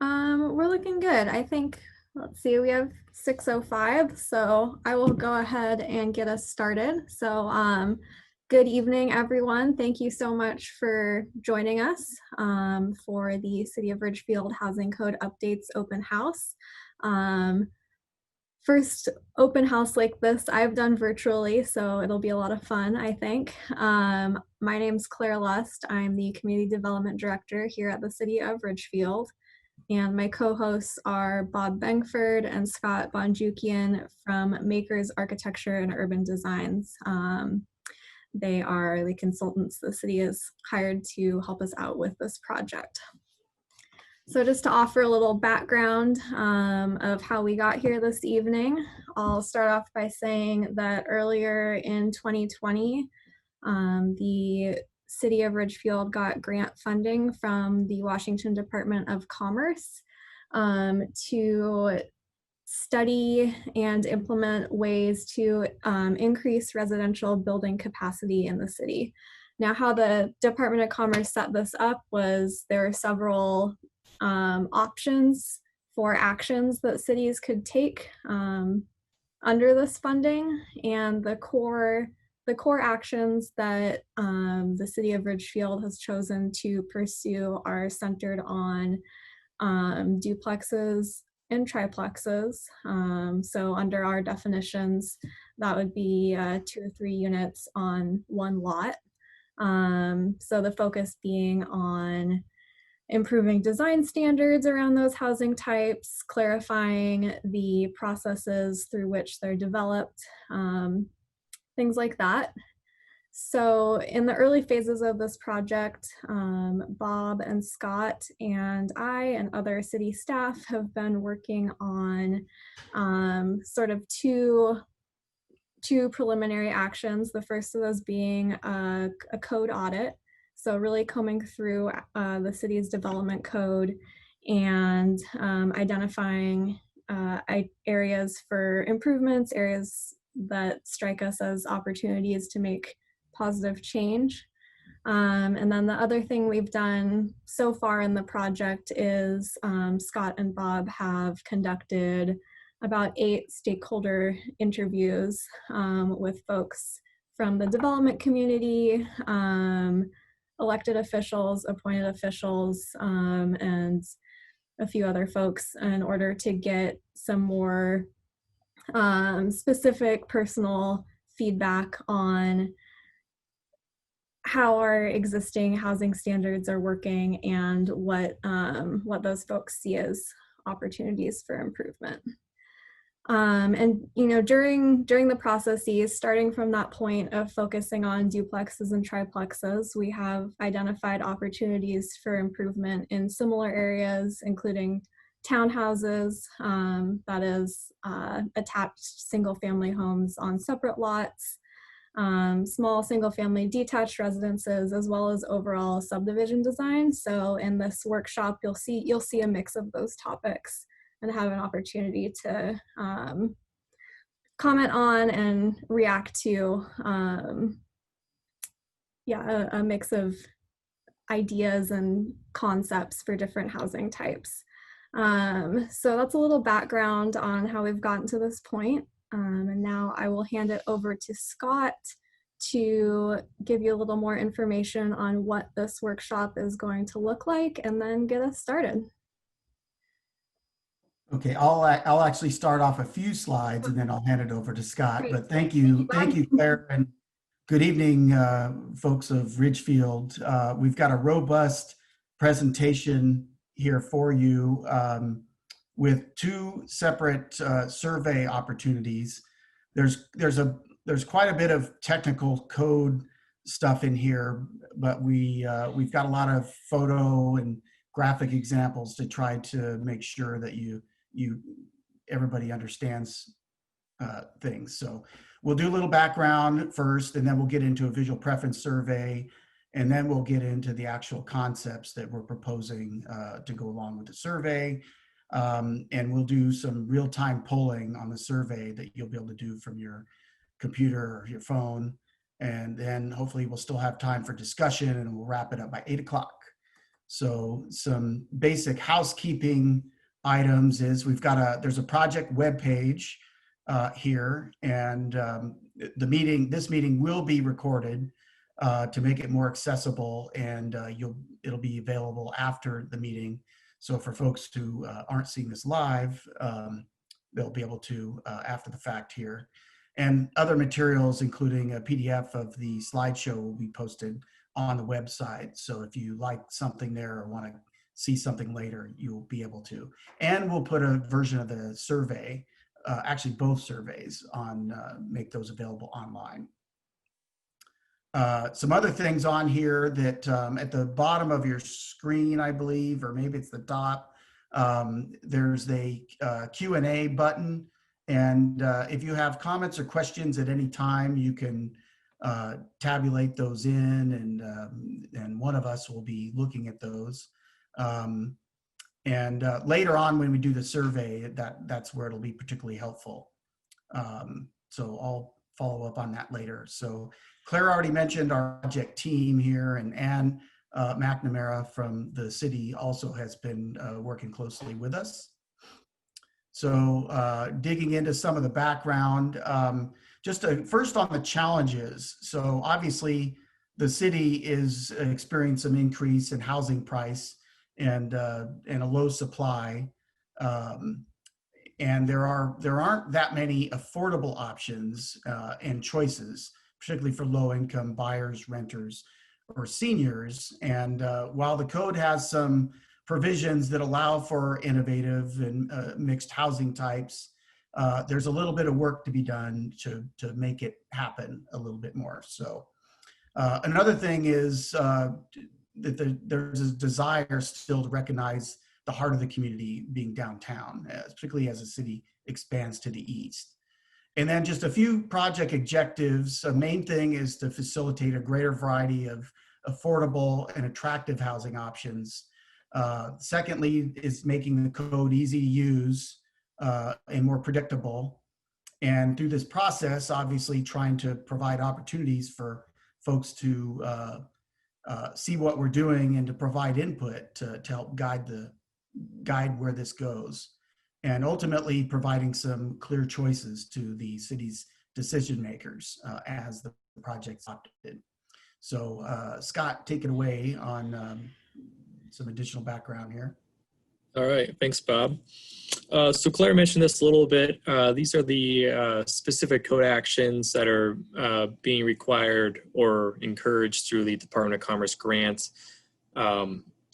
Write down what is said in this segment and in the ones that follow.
We're looking good. I think, let's see, we have 6:05, so I will go ahead and get us started. Good evening, everyone. Thank you so much for joining us for the City of Ridgefield Housing Code Updates Open House. Um, First open house like this I've done virtually, so it'll be a lot of fun, I think. My name's Claire Lust. I'm the Community Development Director here at the City of Ridgefield. And my co-hosts are Bob Bengford and Scott Bonjukian from Makers Architecture and Urban Designs. They are the consultants the city has hired to help us out with this project. So just to offer a little background of how we got here this evening, I'll start off by saying that earlier in 2020, the City of Ridgefield got grant funding from the Washington Department of Commerce to study and implement ways to increase residential building capacity in the city. Now, how the Department of Commerce set this up was there are several options for actions that cities could take under this funding, and the core actions that the City of Ridgefield has chosen to pursue are centered on duplexes and triplexes. So under our definitions, that would be 2 or 3 units on one lot. So the focus being on improving design standards around those housing types, clarifying the processes through which they're developed, things like that. So in the early phases of this project, Bob and Scott and I and other city staff have been working on sort of two preliminary actions. The first of those being a code audit. So really combing through the city's development code and identifying areas for improvements, areas that strike us as opportunities to make positive change. And then the other thing we've done so far in the project is Scott and Bob have conducted about 8 stakeholder interviews with folks from the development community, elected officials, appointed officials, and a few other folks in order to get some more specific personal feedback on how our existing housing standards are working and what those folks see as opportunities for improvement. And during the processes, starting from that point of focusing on duplexes and triplexes, we have identified opportunities for improvement in similar areas, including townhouses, that is attached single-family homes on separate lots, small single-family detached residences, as well as overall subdivision design. So in this workshop, you'll see a mix of those topics and have an opportunity to comment on and react to a mix of ideas and concepts for different housing types. So that's a little background on how we've gotten to this point. And now I will hand it over to Scott to give you a little more information on what this workshop is going to look like and then get us started. Okay, I'll actually start off a few slides and then I'll hand it over to Scott. Great. But thank you, Claire, and good evening, folks of Ridgefield. We've got a robust presentation here for you with 2 separate survey opportunities. There's quite a bit of technical code stuff in here, but we've got a lot of photo and graphic examples to try to make sure that everybody understands things. So we'll do a little background first, and then we'll get into a visual preference survey, and then we'll get into the actual concepts that we're proposing to go along with the survey. And we'll do some real-time polling on the survey that you'll be able to do from your computer or your phone. And then hopefully we'll still have time for discussion, and we'll wrap it up by 8 o'clock. So some basic housekeeping items is there's a project webpage here, and this meeting will be recorded to make it more accessible, and it'll be available after the meeting. So for folks who aren't seeing this live, they'll be able to after the fact here. And other materials, including a PDF of the slideshow, will be posted on the website. So if you like something there or want to see something later, you'll be able to. And we'll put a version of the survey, actually both surveys, on make those available online. Some other things on here that at the bottom of your screen, I believe, or maybe it's the top, there's a Q&A button. And if you have comments or questions at any time, you can tabulate those in, and one of us will be looking at those. And later on, when we do the survey, that's where it'll be particularly helpful. So I'll follow up on that later. So Claire already mentioned our project team here, and Ann McNamara from the city also has been working closely with us. So digging into some of the background, first on the challenges. So obviously the city is experiencing some increase in housing price and a low supply. And there aren't that many affordable options and choices, particularly for low income buyers, renters, or seniors. And while the code has some provisions that allow for innovative and mixed housing types, there's a little bit of work to be done to make it happen a little bit more. So another thing is that there's a desire still to recognize the heart of the community being downtown, particularly as the city expands to the east. And then just a few project objectives. A main thing is to facilitate a greater variety of affordable and attractive housing options. Secondly is making the code easy to use and more predictable. And through this process, obviously trying to provide opportunities for folks to see what we're doing and to provide input to help guide where this goes. And ultimately providing some clear choices to the city's decision makers as the project's adopted. So Scott, take it away on some additional background here. All right, thanks, Bob. So Claire mentioned this a little bit. These are the specific code actions that are being required or encouraged through the Department of Commerce grant.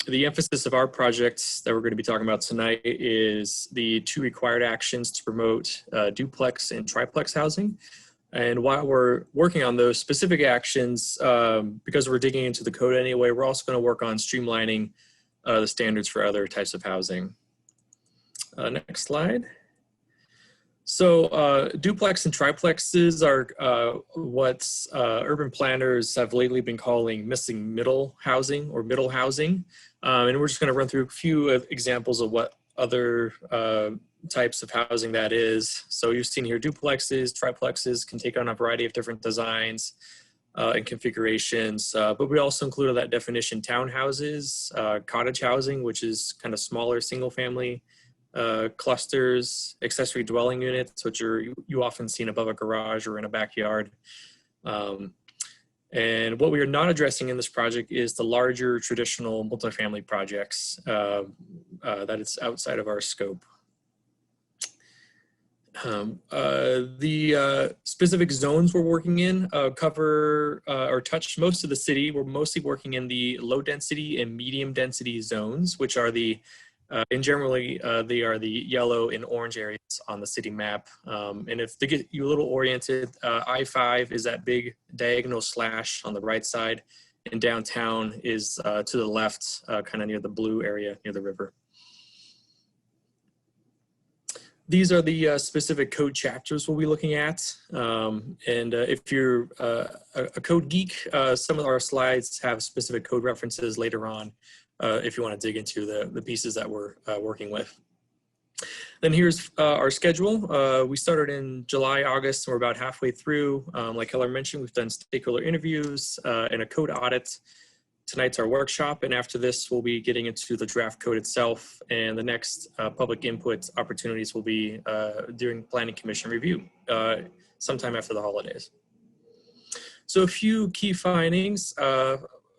The emphasis of our projects that we're going to be talking about tonight is the two required actions to promote duplex and triplex housing. And while we're working on those specific actions, because we're digging into the code anyway, we're also going to work on streamlining the standards for other types of housing. Next slide. So duplex and triplexes are what urban planners have lately been calling missing middle housing or middle housing. And we're just going to run through a few examples of what other types of housing that is. So you've seen here duplexes, triplexes can take on a variety of different designs and configurations, but we also included that definition townhouses, cottage housing, which is kind of smaller single family clusters, accessory dwelling units, which are you often seen above a garage or in a backyard. And what we are not addressing in this project is the larger traditional multifamily projects that it's outside of our scope. The specific zones we're working in cover or touch most of the city. We're mostly working in the low density and medium density zones, which are the and generally, they are the yellow and orange areas on the city map. And if to get you a little oriented, I-5 is that big diagonal slash on the right side, and downtown is to the left, kind of near the blue area near the river. These are the specific code chapters we'll be looking at. And if you're a code geek, some of our slides have specific code references later on. If you want to dig into the pieces that we're working with. Then here's our schedule. We started in July, August, and we're about halfway through. Like Heller mentioned, we've done stakeholder interviews and a code audit. tonight's our workshop, and after this, we'll be getting into the draft code itself, and the next public input opportunities will be during Planning Commission review, sometime after the holidays. So a few key findings.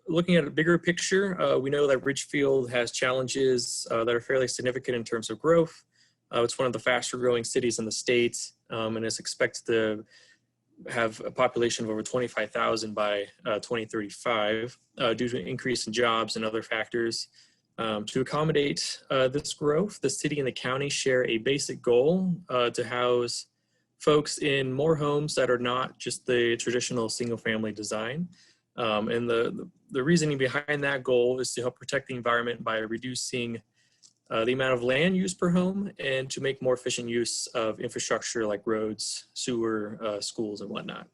Looking at a bigger picture, we know that Ridgefield has challenges that are fairly significant in terms of growth. It's one of the faster growing cities in the state, and is expected to have a population of over 25,000 by 2035 due to an increase in jobs and other factors. To accommodate this growth, the city and the county share a basic goal to house folks in more homes that are not just the traditional single family design. And the reasoning behind that goal is to help protect the environment by reducing the amount of land used per home and to make more efficient use of infrastructure like roads, sewer, schools, and whatnot.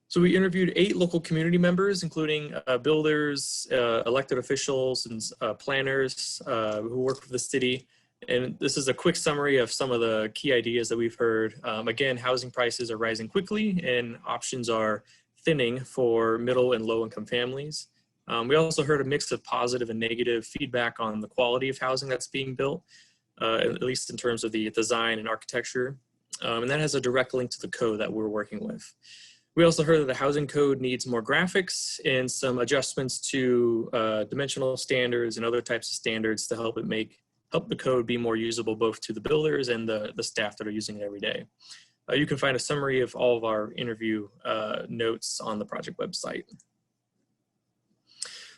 So we interviewed 8 local community members, including builders, elected officials, and planners who work for the city. And this is a quick summary of some of the key ideas that we've heard. Again, housing prices are rising quickly and options are thinning for middle and low income families. We also heard a mix of positive and negative feedback on the quality of housing that's being built, at least in terms of the design and architecture. And that has a direct link to the code that we're working with. We also heard that the housing code needs more graphics and some adjustments to dimensional standards and other types of standards to help the code be more usable both to the builders and the staff that are using it every day. You can find a summary of all of our interview notes on the project website.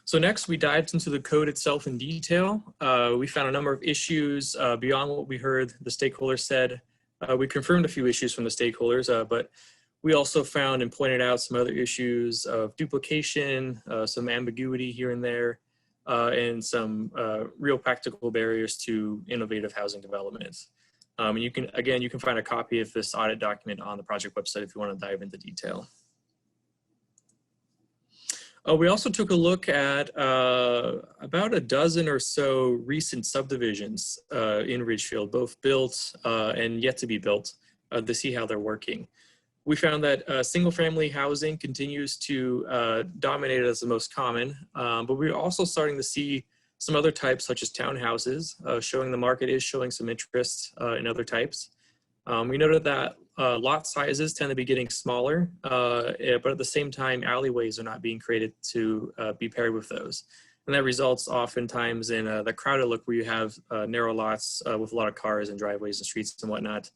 So next, we dived into the code itself in detail. We found a number of issues beyond what we heard the stakeholders said. We confirmed a few issues from the stakeholders, but we also found and pointed out some other issues of duplication, some ambiguity here and there, and some real practical barriers to innovative housing development. And you can find a copy of this audit document on the project website if you want to dive into detail. We also took a look at about a dozen or so recent subdivisions in Ridgefield, both built and yet to be built, to see how they're working. We found that single-family housing continues to dominate as the most common, but we're also starting to see some other types, such as townhouses, showing the market is showing some interest in other types. We noted that lot sizes tend to be getting smaller, but at the same time, alleyways are not being created to be paired with those. And that results oftentimes in the crowded look where you have narrow lots with a lot of cars and driveways and streets and whatnot.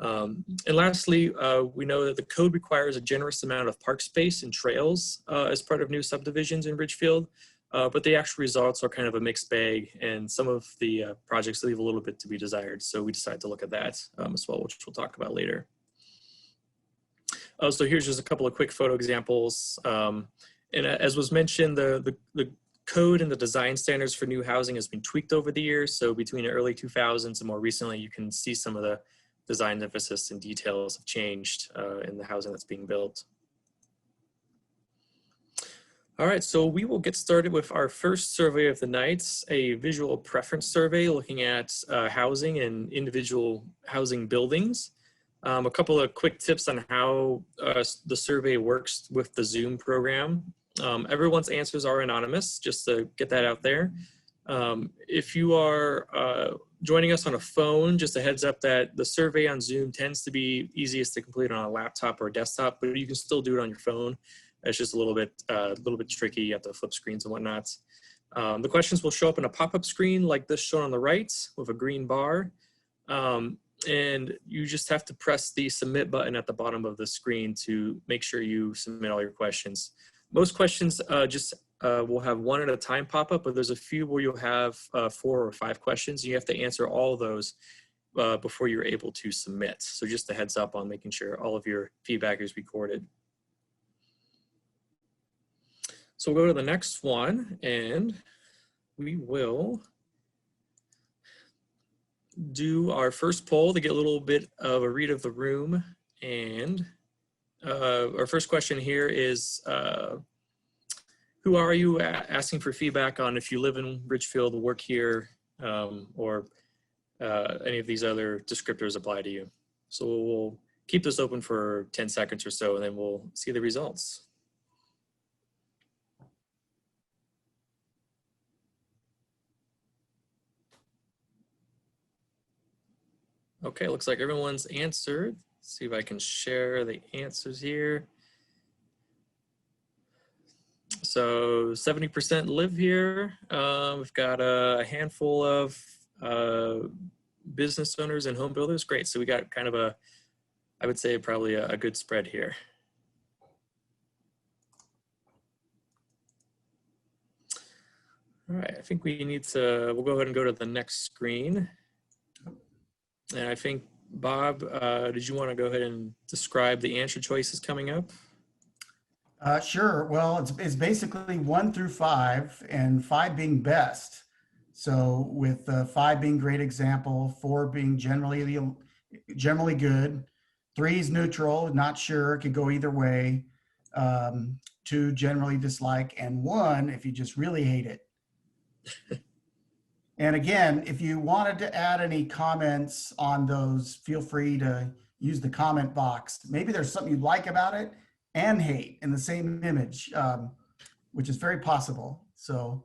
And lastly, we know that the code requires a generous amount of park space and trails as part of new subdivisions in Ridgefield, but the actual results are kind of a mixed bag, and some of the projects leave a little bit to be desired. So we decided to look at that as well, which we'll talk about later. So here's just a couple of quick photo examples. And as was mentioned, the code and the design standards for new housing has been tweaked over the years. So between the early 2000s and more recently, you can see some of the design emphasis and details have changed in the housing that's being built. All right, so we will get started with our first survey of the night, a visual preference survey looking at housing and individual housing buildings. A couple of quick tips on how the survey works with the Zoom program. Everyone's answers are anonymous, just to get that out there. If you are joining us on a phone, just a heads up that the survey on Zoom tends to be easiest to complete on a laptop or a desktop, but you can still do it on your phone. It's just a little bit tricky. You have to flip screens and whatnot. The questions will show up in a pop-up screen like this shown on the right with a green bar. And you just have to press the submit button at the bottom of the screen to make sure you submit all your questions. Most questions will have one at a time pop up, but there's a few where you'll have 4 or 5 questions. You have to answer all of those before you're able to submit. So just a heads up on making sure all of your feedback is recorded. So we'll go to the next one, and we will do our first poll to get a little bit of a read of the room. And our first question here is, who are you? Asking for feedback on if you live in Ridgefield, work here, or any of these other descriptors apply to you. So we'll keep this open for 10 seconds or so, and then we'll see the results. Okay, looks like everyone's answered. Let's see if I can share the answers here. So 70% live here. We've got a handful of business owners and home builders. Great. So we got kind of a, I would say probably a good spread here. All right, I think we need to, we'll go ahead and go to the next screen. And I think, Bob, did you want to go ahead and describe the answer choices coming up? Sure. Well, it's basically 1 through 5, and 5 being best. So with 5 being great example, 4 being generally good, 3 is neutral, not sure, could go either way. 2 generally dislike, and 1 if you just really hate it. And again, if you wanted to add any comments on those, feel free to use the comment box. Maybe there's something you like about it and hate in the same image, which is very possible. So,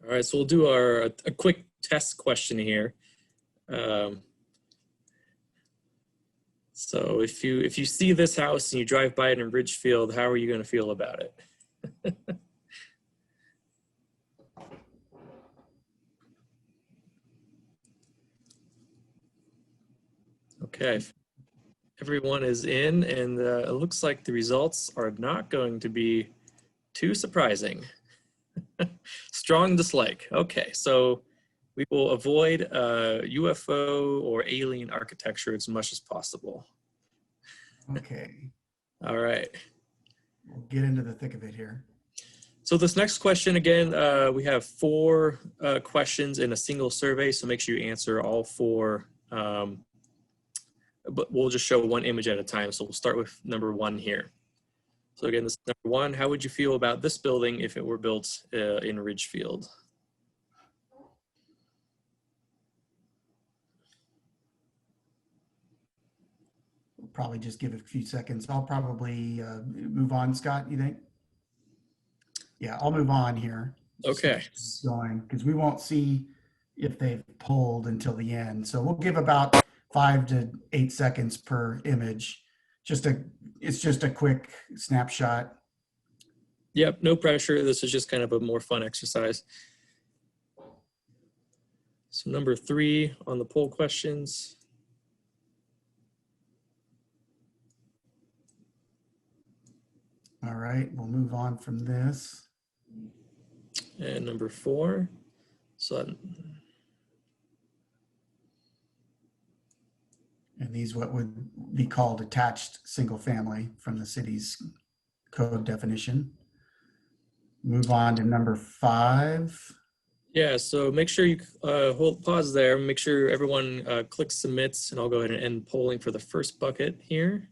all right, so we'll do a quick test question here. So if you see this house and you drive by it in Ridgefield, how are you going to feel about it? Okay, everyone is in, and it looks like the results are not going to be too surprising. Strong dislike. Okay, so we will avoid UFO or alien architecture as much as possible. okay, All right. we'll get into the thick of it here. So this next question, again, we have 4 questions in a single survey, so make sure you answer all 4. But we'll just show one image at a time. So we'll start with number 1 here. So again, this is number 1. How would you feel about this building if it were built in Ridgefield? We'll probably just give it a few seconds. I'll probably move on, Scott, you think? Yeah, I'll move on here. Okay. Going, because we won't see if they've polled until the end. So we'll give about 5 to 8 seconds per image. It's just a quick snapshot. Yep, no pressure. This is just kind of a more fun exercise. So number 3 on the poll questions. All right, we'll move on from this. And number 4. So And these what would be called attached single family from the city's code definition. Move on to number 5. yeah, so make sure you pause there. Make sure everyone clicks submits, and I'll go ahead and end polling for the first bucket here.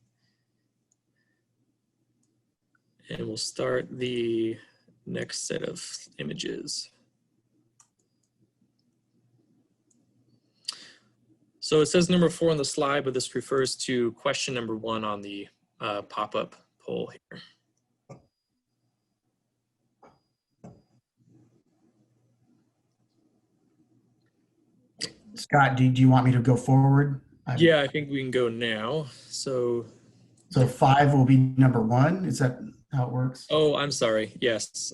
And we'll start the next set of images. So it says number 4 on the slide, but this refers to question number 1 on the pop-up poll here. Scott, do you want me to go forward? Yeah, I think we can go now. So 5 will be number 1. Is that how it works? oh, I'm sorry. Yes.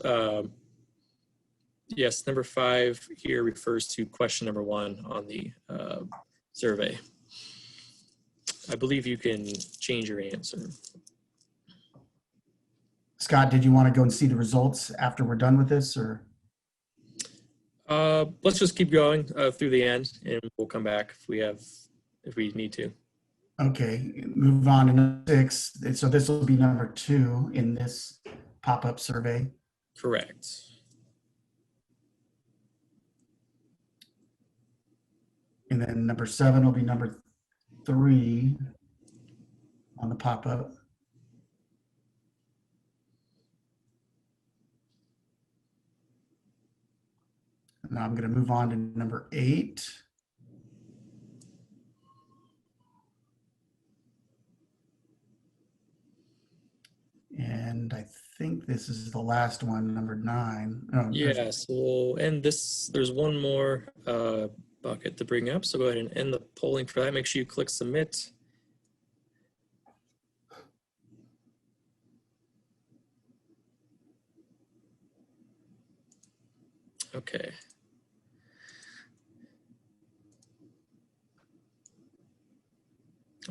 Yes, number 5 here refers to question number 1 on the survey. I believe you can change your answer. Scott, did you want to go and see the results after we're done with this, or? Let's just keep going through the end, and we'll come back if we need to. Okay, move on to number 6. So this will be number 2 in this pop-up survey. Correct. And then number 7 will be number 3 on the pop-up. Now I'm going to move on to number 8. And I think this is the last one, number 9. Oh, Yeah, so we'll end this. There's one more bucket to bring up. So go ahead and end the polling for that. Make sure you click submit. Okay.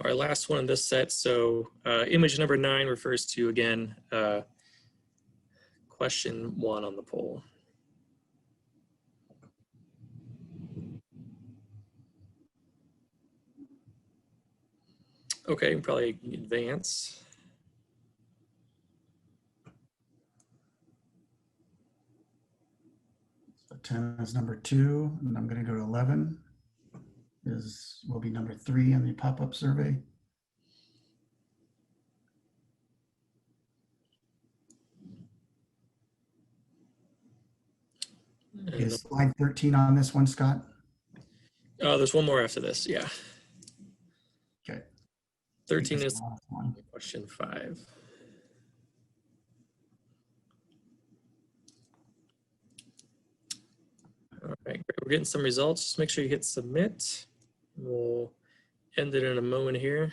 Our last one in this set. So image number 9 refers to, again, question 1 on the poll. Okay, probably advance. So 10 is number 2, and I'm going to go to 11. Will be number 3 on the pop-up survey. Is slide 13 on this one, Scott? There's one more after this, yeah. Okay. 13 is question 5. All right, great. We're getting some results. Just make sure you hit submit. We'll end it in a moment here.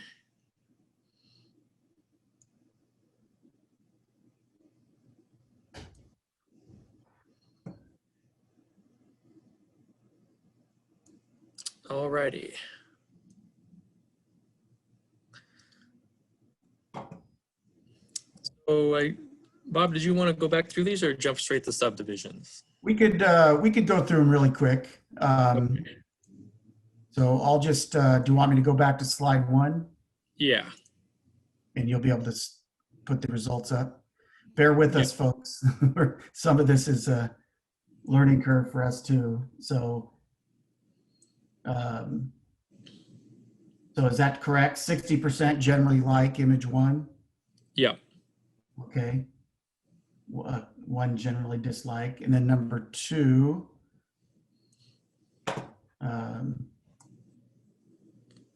All righty. So, Bob, did you want to go back through these or jump straight to subdivisions? We could go through them really quick. Okay. So I'll just, do you want me to go back to slide 1? Yeah. And you'll be able to put the results up. Bear with us, folks. Some of this is a learning curve for us too. So, so is that correct? 60% generally like image 1? Yeah. Okay. 1 generally dislike. And then number 2,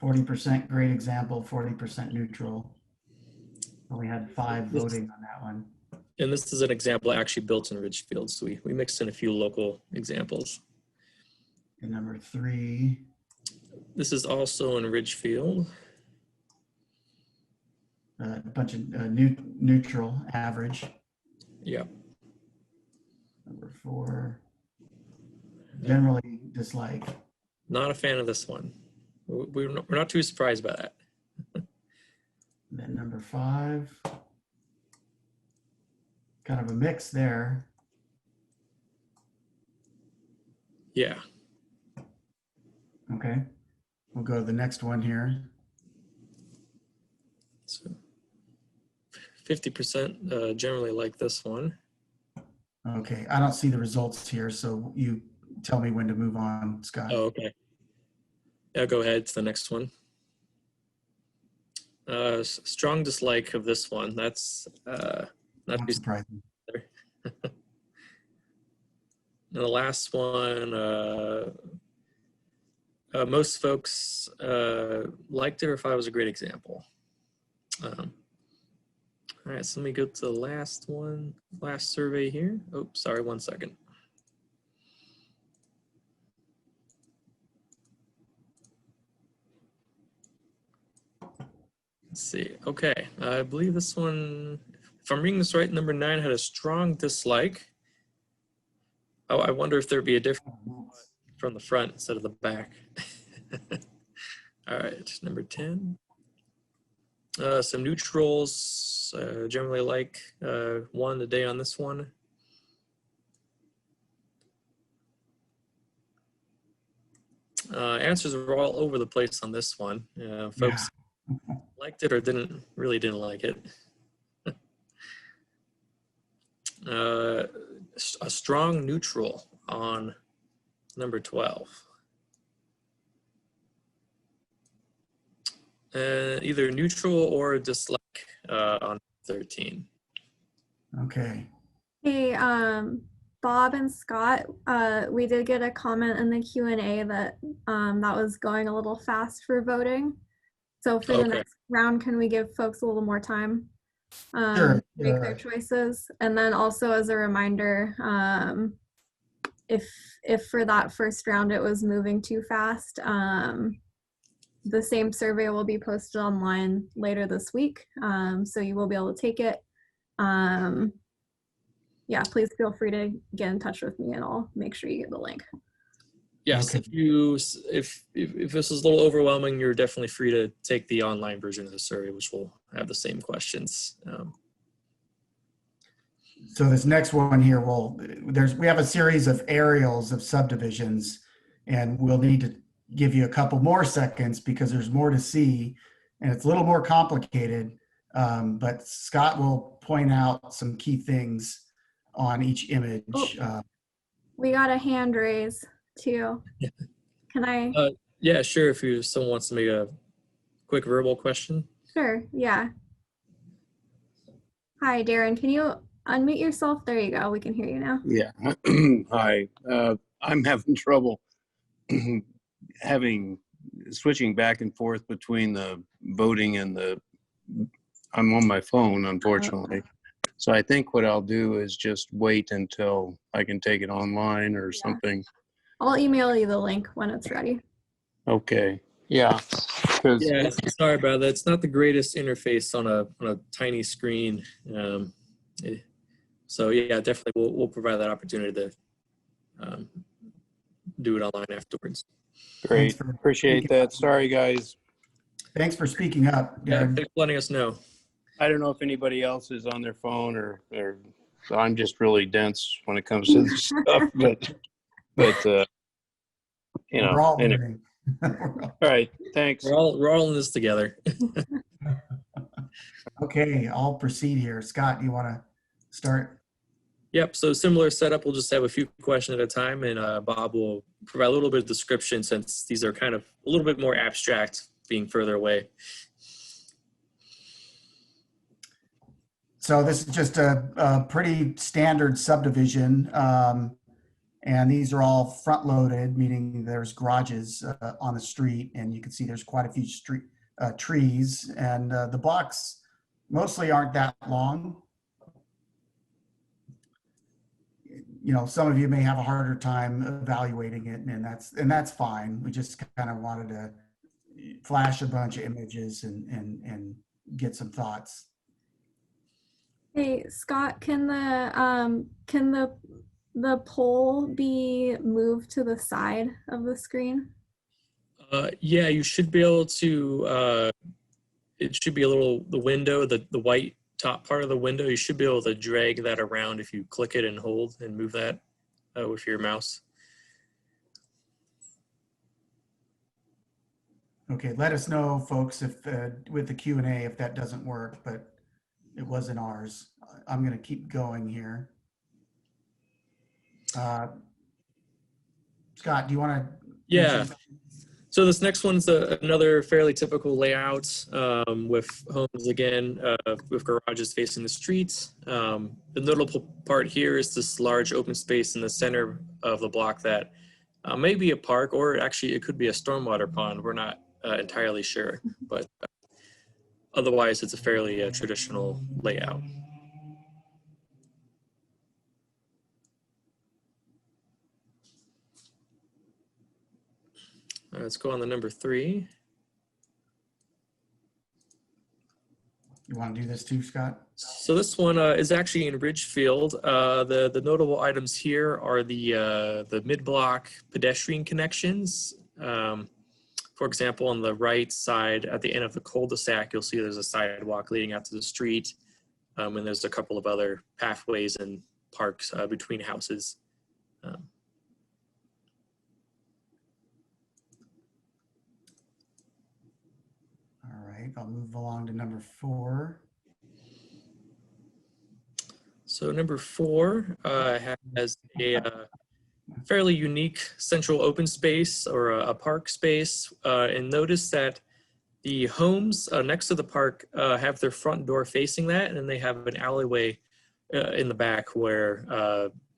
40% great example, 40% neutral. We had 5 voting on that one. And this is an example actually built in Ridgefield. So we mixed in a few local examples. And number 3. This is also in Ridgefield. A bunch of neutral, average. Yeah. Number 4, generally dislike. Not a fan of this one. We're not too surprised by that. And then number 5, kind of a mix there. Yeah. Okay, we'll go to the next one here. So 50% generally like this one. Okay, I don't see the results here, so you tell me when to move on, Scott. Oh, okay. Yeah, go ahead to the next one. Strong dislike of this one. That's not too surprising. And the last one, most folks liked it or thought it was a great example. All right, so let me go to the last one, last survey here. Oh, sorry, 1 second. Let's see. Okay, I believe this one, if I'm reading this right, number 9 had a strong dislike. Oh, I wonder if there'd be a difference from the front instead of the back. All right, number 10. Some neutrals, generally like 1 today on this one. Answers were all over the place on this one. Folks liked it or really didn't like it. A strong neutral on number 12. Either neutral or dislike on 13. Okay. Hey, Bob and Scott, we did get a comment in the Q&A that that was going a little fast for voting. So for the next round, can we give folks a little more time to make their choices? And then also as a reminder, if for that first round it was moving too fast, the same survey will be posted online later this week, so you will be able to take it. Yeah, please feel free to get in touch with me and I'll make sure you get the link. Yes, Okay. if this is a little overwhelming, you're definitely free to take the online version of the survey, which will have the same questions. So this next one here, we have a series of aerials of subdivisions, and we'll need to give you a couple more seconds because there's more to see, and it's a little more complicated. But Scott will point out some key things on each image. Oh. We got a hand raise too. Can I? Yeah, sure. If someone wants to make a quick verbal question. Sure, yeah. Hi, Darren, can you unmute yourself? There you go, we can hear you now. Yeah. Hi. I'm having trouble switching back and forth between the voting and I'm on my phone, unfortunately. So I think what I'll do is just wait until I can take it online or something. I'll email you the link when it's ready. Okay. Yeah. Yeah, sorry about that. It's not the greatest interface on a tiny screen. So yeah, definitely we'll provide that opportunity to do it online afterwards. Great. Appreciate that. Sorry, guys. Thanks for speaking up, Yeah, Darren. thanks for letting us know. I don't know if anybody else is on their phone or so I'm just really dense when it comes to this stuff, but you know. We're all Anyway. learning. All right. Thanks. We're all in this together. Okay, I'll proceed here. Scott, do you want to start? Yep. So similar setup. We'll just have a few questions at a time, and Bob will provide a little bit of description since these are kind of a little bit more abstract, being further away. So this is just a pretty standard subdivision, and these are all front loaded, meaning there's garages on the street, and you can see there's quite a few trees, and the blocks mostly aren't that long. You know, some of you may have a harder time evaluating it, and that's fine. We just kind of wanted to flash a bunch of images and get some thoughts. Hey, Scott, can the poll be moved to the side of the screen? Yeah, you should be able to. It should be the window, the white top part of the window. You should be able to drag that around if you click it and hold and move that with your mouse. Okay, let us know, folks, if with the Q&A if that doesn't work, but it wasn't ours. I'm going to keep going here. Scott, do you want to? Yeah. So this next one's another fairly typical layout with homes again, with garages facing the street. The notable part here is this large open space in the center of the block that may be a park, or actually it could be a stormwater pond. We're not entirely sure, but otherwise it's a fairly traditional layout. Let's go on to number 3. You want to do this too, Scott? So this one is actually in Ridgefield. The notable items here are the mid-block pedestrian connections. For example, on the right side at the end of the cul-de-sac, you'll see there's a sidewalk leading out to the street. And there's a couple of other pathways and parks between houses. All right, I'll move along to number 4. So number 4 has a fairly unique central open space or a park space. And notice that the homes next to the park have their front door facing that, and then they have an alleyway in the back where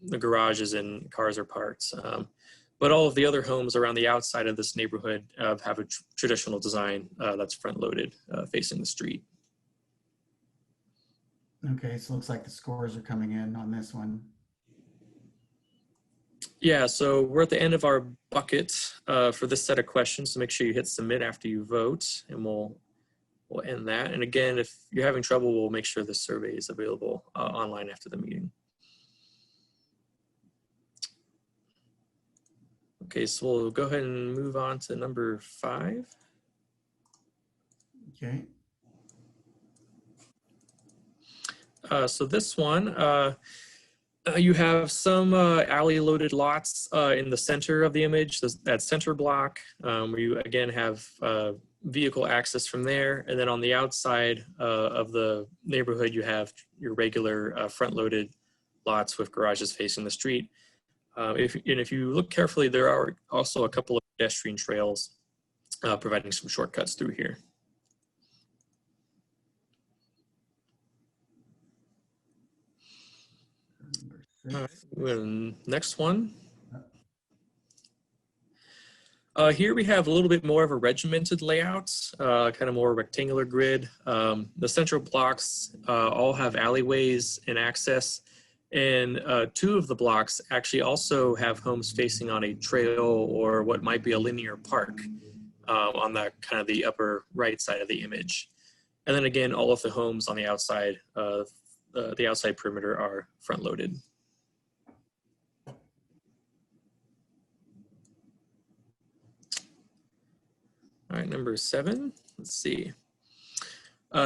the garages and cars are parked. But all of the other homes around the outside of this neighborhood have a traditional design that's front loaded facing the street. Okay, so it looks like the scores are coming in on this one. Yeah, so we're at the end of our bucket for this set of questions. So make sure you hit submit after you vote, and we'll end that. And again, if you're having trouble, we'll make sure the survey is available online after the meeting. Okay, so we'll go ahead and move on to number 5. Okay. So this one, you have some alley-loaded lots in the center of the image, that center block, where you again have vehicle access from there. And then on the outside of the neighborhood, you have your regular front-loaded lots with garages facing the street. If you look carefully, there are also a couple of pedestrian trails providing some shortcuts through here. All right, next one. Here we have a little bit more of a regimented layout, kind of more rectangular grid. The central blocks all have alleyways and access, and 2 of the blocks actually also have homes facing on a trail or what might be a linear park on the kind of the upper right side of the image. And then again, all of the homes on the outside perimeter are front loaded. All right, number 7, let's see.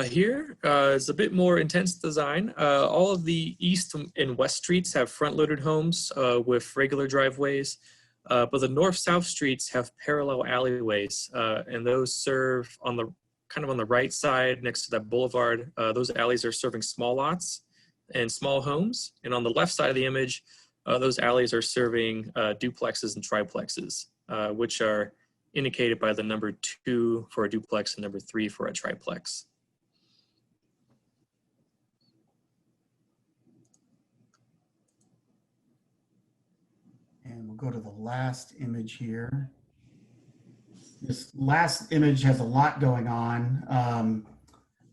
Here is a bit more intense design. All of the east and west streets have front-loaded homes with regular driveways, but the north-south streets have parallel alleyways, and those serve on the kind of on the right side next to that boulevard. Those alleys are serving small lots and small homes, and on the left side of the image, those alleys are serving duplexes and triplexes, which are indicated by the number 2 for a duplex and number 3 for a triplex. And we'll go to the last image here. This last image has a lot going on.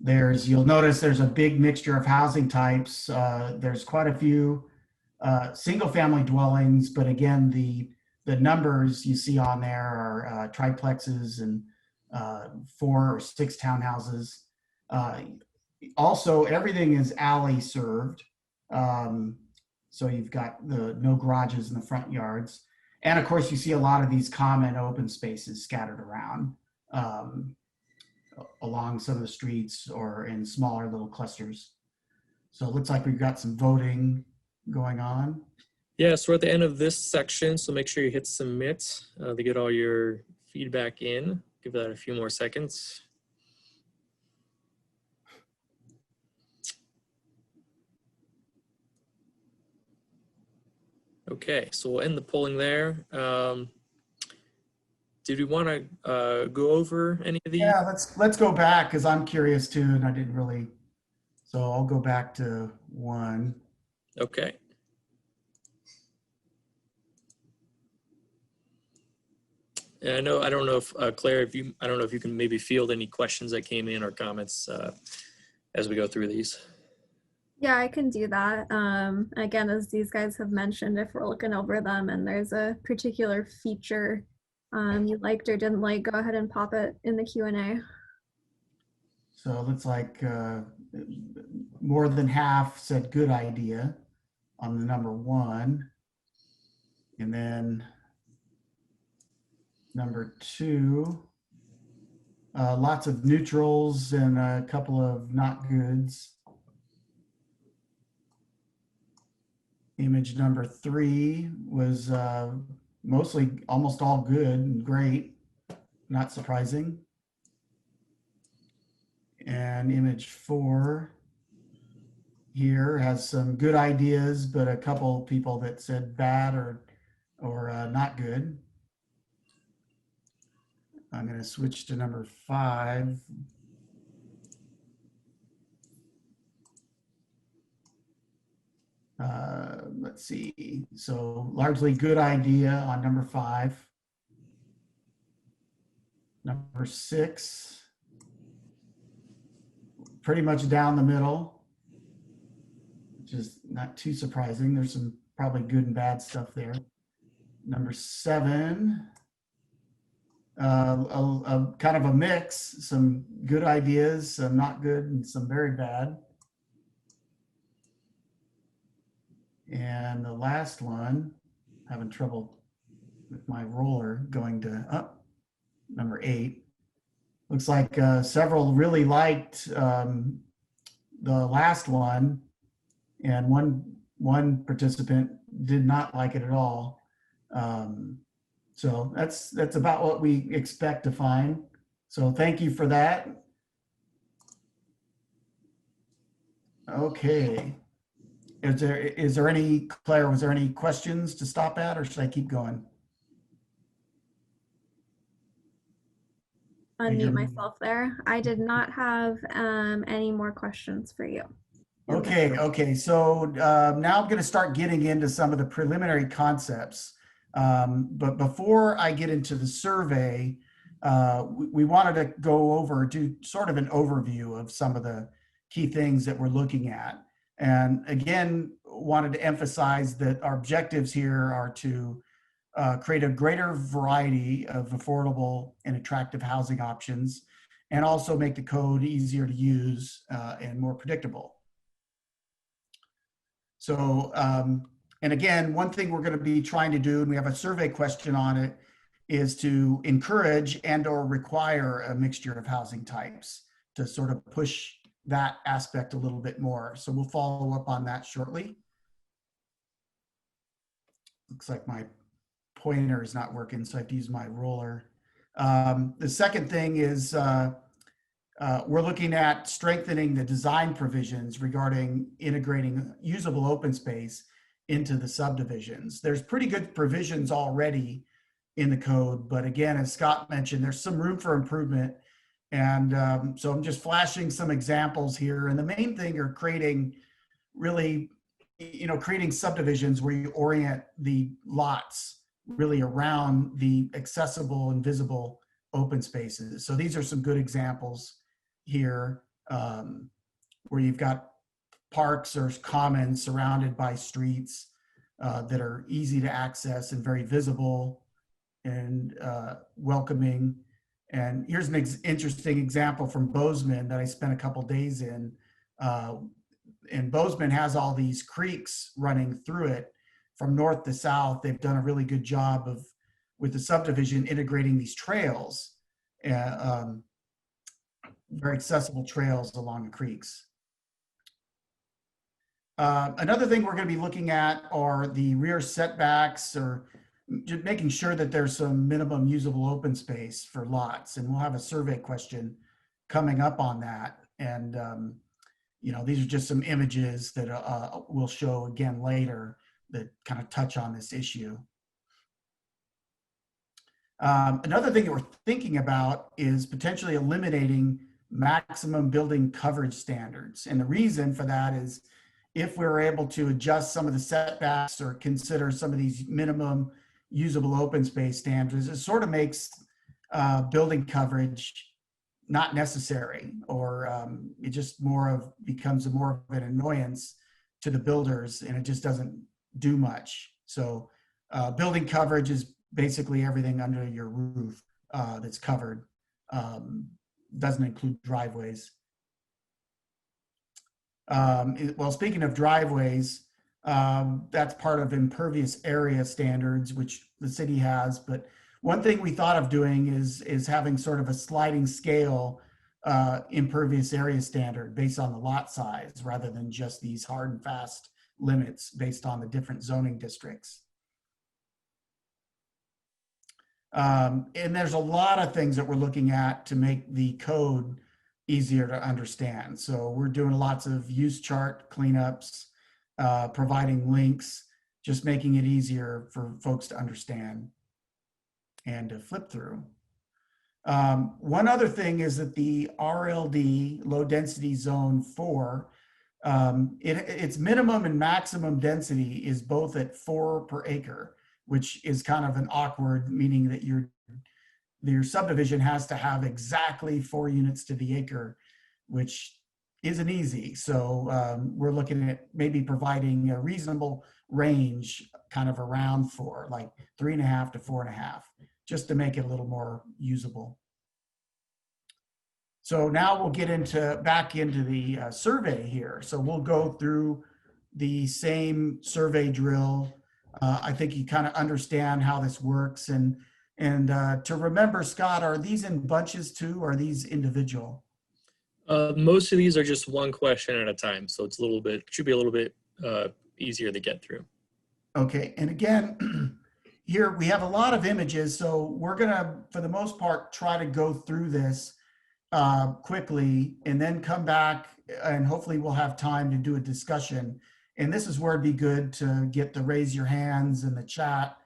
You'll notice there's a big mixture of housing types. There's quite a few single family dwellings, but again, the numbers you see on there are triplexes and 4 or 6 townhouses. Also, everything is alley served. So you've got no garages in the front yards. And of course, you see a lot of these common open spaces scattered around along some of the streets or in smaller little clusters. So it looks like we've got some voting going on. Yeah, so we're at the end of this section, so make sure you hit submit to get all your feedback in. Give that a few more seconds. Okay, so we'll end the polling there. Did we want to go over any of these? Yeah, let's go back because I'm curious too, and I didn't really. So I'll go back to 1. Okay. And I don't know if Claire, I don't know if you can maybe field any questions that came in or comments as we go through these. Yeah, I can do that. Again, as these guys have mentioned, if we're looking over them and there's a particular feature you liked or didn't like, go ahead and pop it in the Q&A. So it looks like more than half said good idea on the number 1. And then number 2, lots of neutrals and a couple of not goods. Image number 3 was mostly almost all good and great, not surprising. And image 4 here has some good ideas, but a couple people that said bad or not good. I'm going to switch to number 5. Let's see. So largely good idea on number 5. Number 6, pretty much down the middle, which is not too surprising. There's some probably good and bad stuff there. Number 7, a kind of a mix, some good ideas, some not good, and some very bad. And the last one, having trouble with my roller going to up. Number 8. Looks like several really liked the last one, and one participant did not like it at all. So that's about what we expect to find. So thank you for that. Okay. Is there any, Claire, was there any questions to stop at, or should I keep going? Unmute myself there. I did not have any more questions for you. Okay. So now I'm going to start getting into some of the preliminary concepts. But before I get into the survey, we wanted to go over, do sort of an overview of some of the key things that we're looking at. And again, wanted to emphasize that our objectives here are to create a greater variety of affordable and attractive housing options, and also make the code easier to use and more predictable. So, and again, one thing we're going to be trying to do, and we have a survey question on it, is to encourage and or require a mixture of housing types to sort of push that aspect a little bit more. So we'll follow up on that shortly. Looks like my pointer is not working, so I have to use my roller. The second thing is we're looking at strengthening the design provisions regarding integrating usable open space into the subdivisions. There's pretty good provisions already in the code, but again, as Scott mentioned, there's some room for improvement. And so I'm just flashing some examples here. And the main thing are creating really, creating subdivisions where you orient the lots really around the accessible and visible open spaces. So these are some good examples here where you've got parks or commons surrounded by streets that are easy to access and very visible and welcoming. And here's an interesting example from Bozeman that I spent a couple days in. And Bozeman has all these creeks running through it from north to south. They've done a really good job of, with the subdivision, integrating these trails, very accessible trails along the creeks. Another thing we're going to be looking at are the rear setbacks, or just making sure that there's some minimum usable open space for lots. And we'll have a survey question coming up on that. And, these are just some images that we'll show again later that kind of touch on this issue. Another thing that we're thinking about is potentially eliminating maximum building coverage standards. And the reason for that is if we're able to adjust some of the setbacks or consider some of these minimum usable open space standards, it sort of makes building coverage not necessary, or it just becomes more of an annoyance to the builders, and it just doesn't do much. So building coverage is basically everything under your roof that's covered. Doesn't include driveways. Well, speaking of driveways, that's part of impervious area standards, which the city has. But one thing we thought of doing is having sort of a sliding scale impervious area standard based on the lot size, rather than just these hard and fast limits based on the different zoning districts. And there's a lot of things that we're looking at to make the code easier to understand. So we're doing lots of use chart cleanups, providing links, just making it easier for folks to understand and to flip through. One other thing is that the RLD, low density zone 4, its minimum and maximum density is both at 4 per acre, which is kind of an awkward, meaning that your subdivision has to have exactly 4 units to the acre, which isn't easy. So we're looking at maybe providing a reasonable range kind of around 4, like 3.5 to 4.5, just to make it a little more usable. So now we'll get back into the survey here. So we'll go through the same survey drill. I think you kind of understand how this works. And to remember, Scott, are these in bunches too, or are these individual? Most of these are just one question at a time, so it's should be a little bit easier to get through. Okay, and again, here we have a lot of images, so we're gonna, for the most part, try to go through this quickly and then come back, and hopefully we'll have time to do a discussion. And this is where it'd be good to get the raise your hands in the chat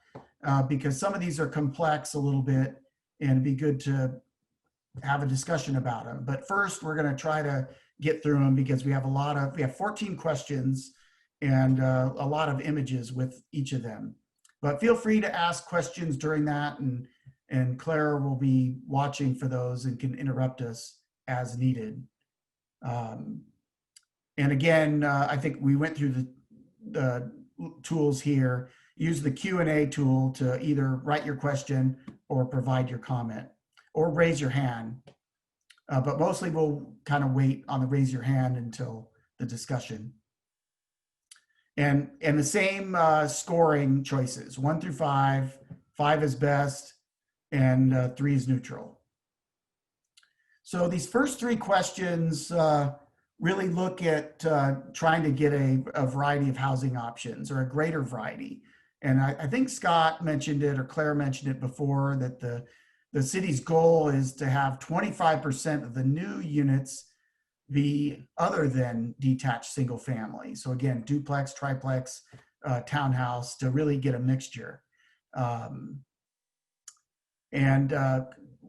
because some of these are complex a little bit, and it'd be good to have a discussion about them. But first, we're going to try to get through them because we have 14 questions and a lot of images with each of them. But feel free to ask questions during that, and Claire will be watching for those and can interrupt us as needed. And again, I think we went through the tools here. Use the Q&A tool to either write your question or provide your comment, or raise your hand. But mostly we'll kind of wait on the raise your hand until the discussion. And the same scoring choices, 1 through 5, 5 is best, and 3 is neutral. So these first 3 questions really look at trying to get a variety of housing options, or a greater variety. And I think Scott mentioned it, or Claire mentioned it before, that the city's goal is to have 25% of the new units be other than detached single family. So again, duplex, triplex, townhouse, to really get a mixture.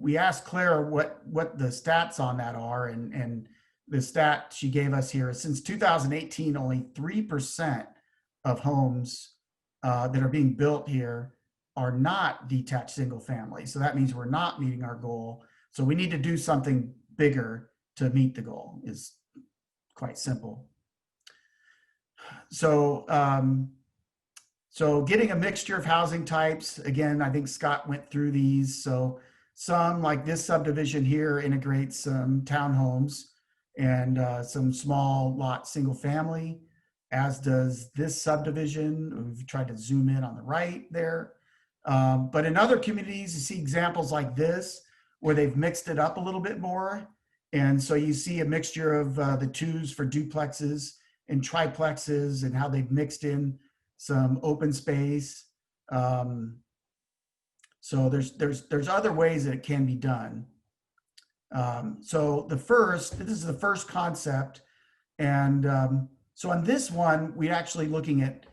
We asked Claire what the stats on that are, and the stat she gave us here is since 2018, only 3% of homes that are being built here are not detached single family. So that means we're not meeting our goal. So we need to do something bigger to meet the goal. Is quite simple. So getting a mixture of housing types, again, I think Scott went through these. So some, like this subdivision here, integrates some townhomes and some small lot single family, as does this subdivision. We've tried to zoom in on the right there. But in other communities, you see examples like this where they've mixed it up a little bit more. And so you see a mixture of the 2s for duplexes and triplexes, and how they've mixed in some open space. So there's other ways that it can be done. So this is the first concept. And so on this one, we're actually looking at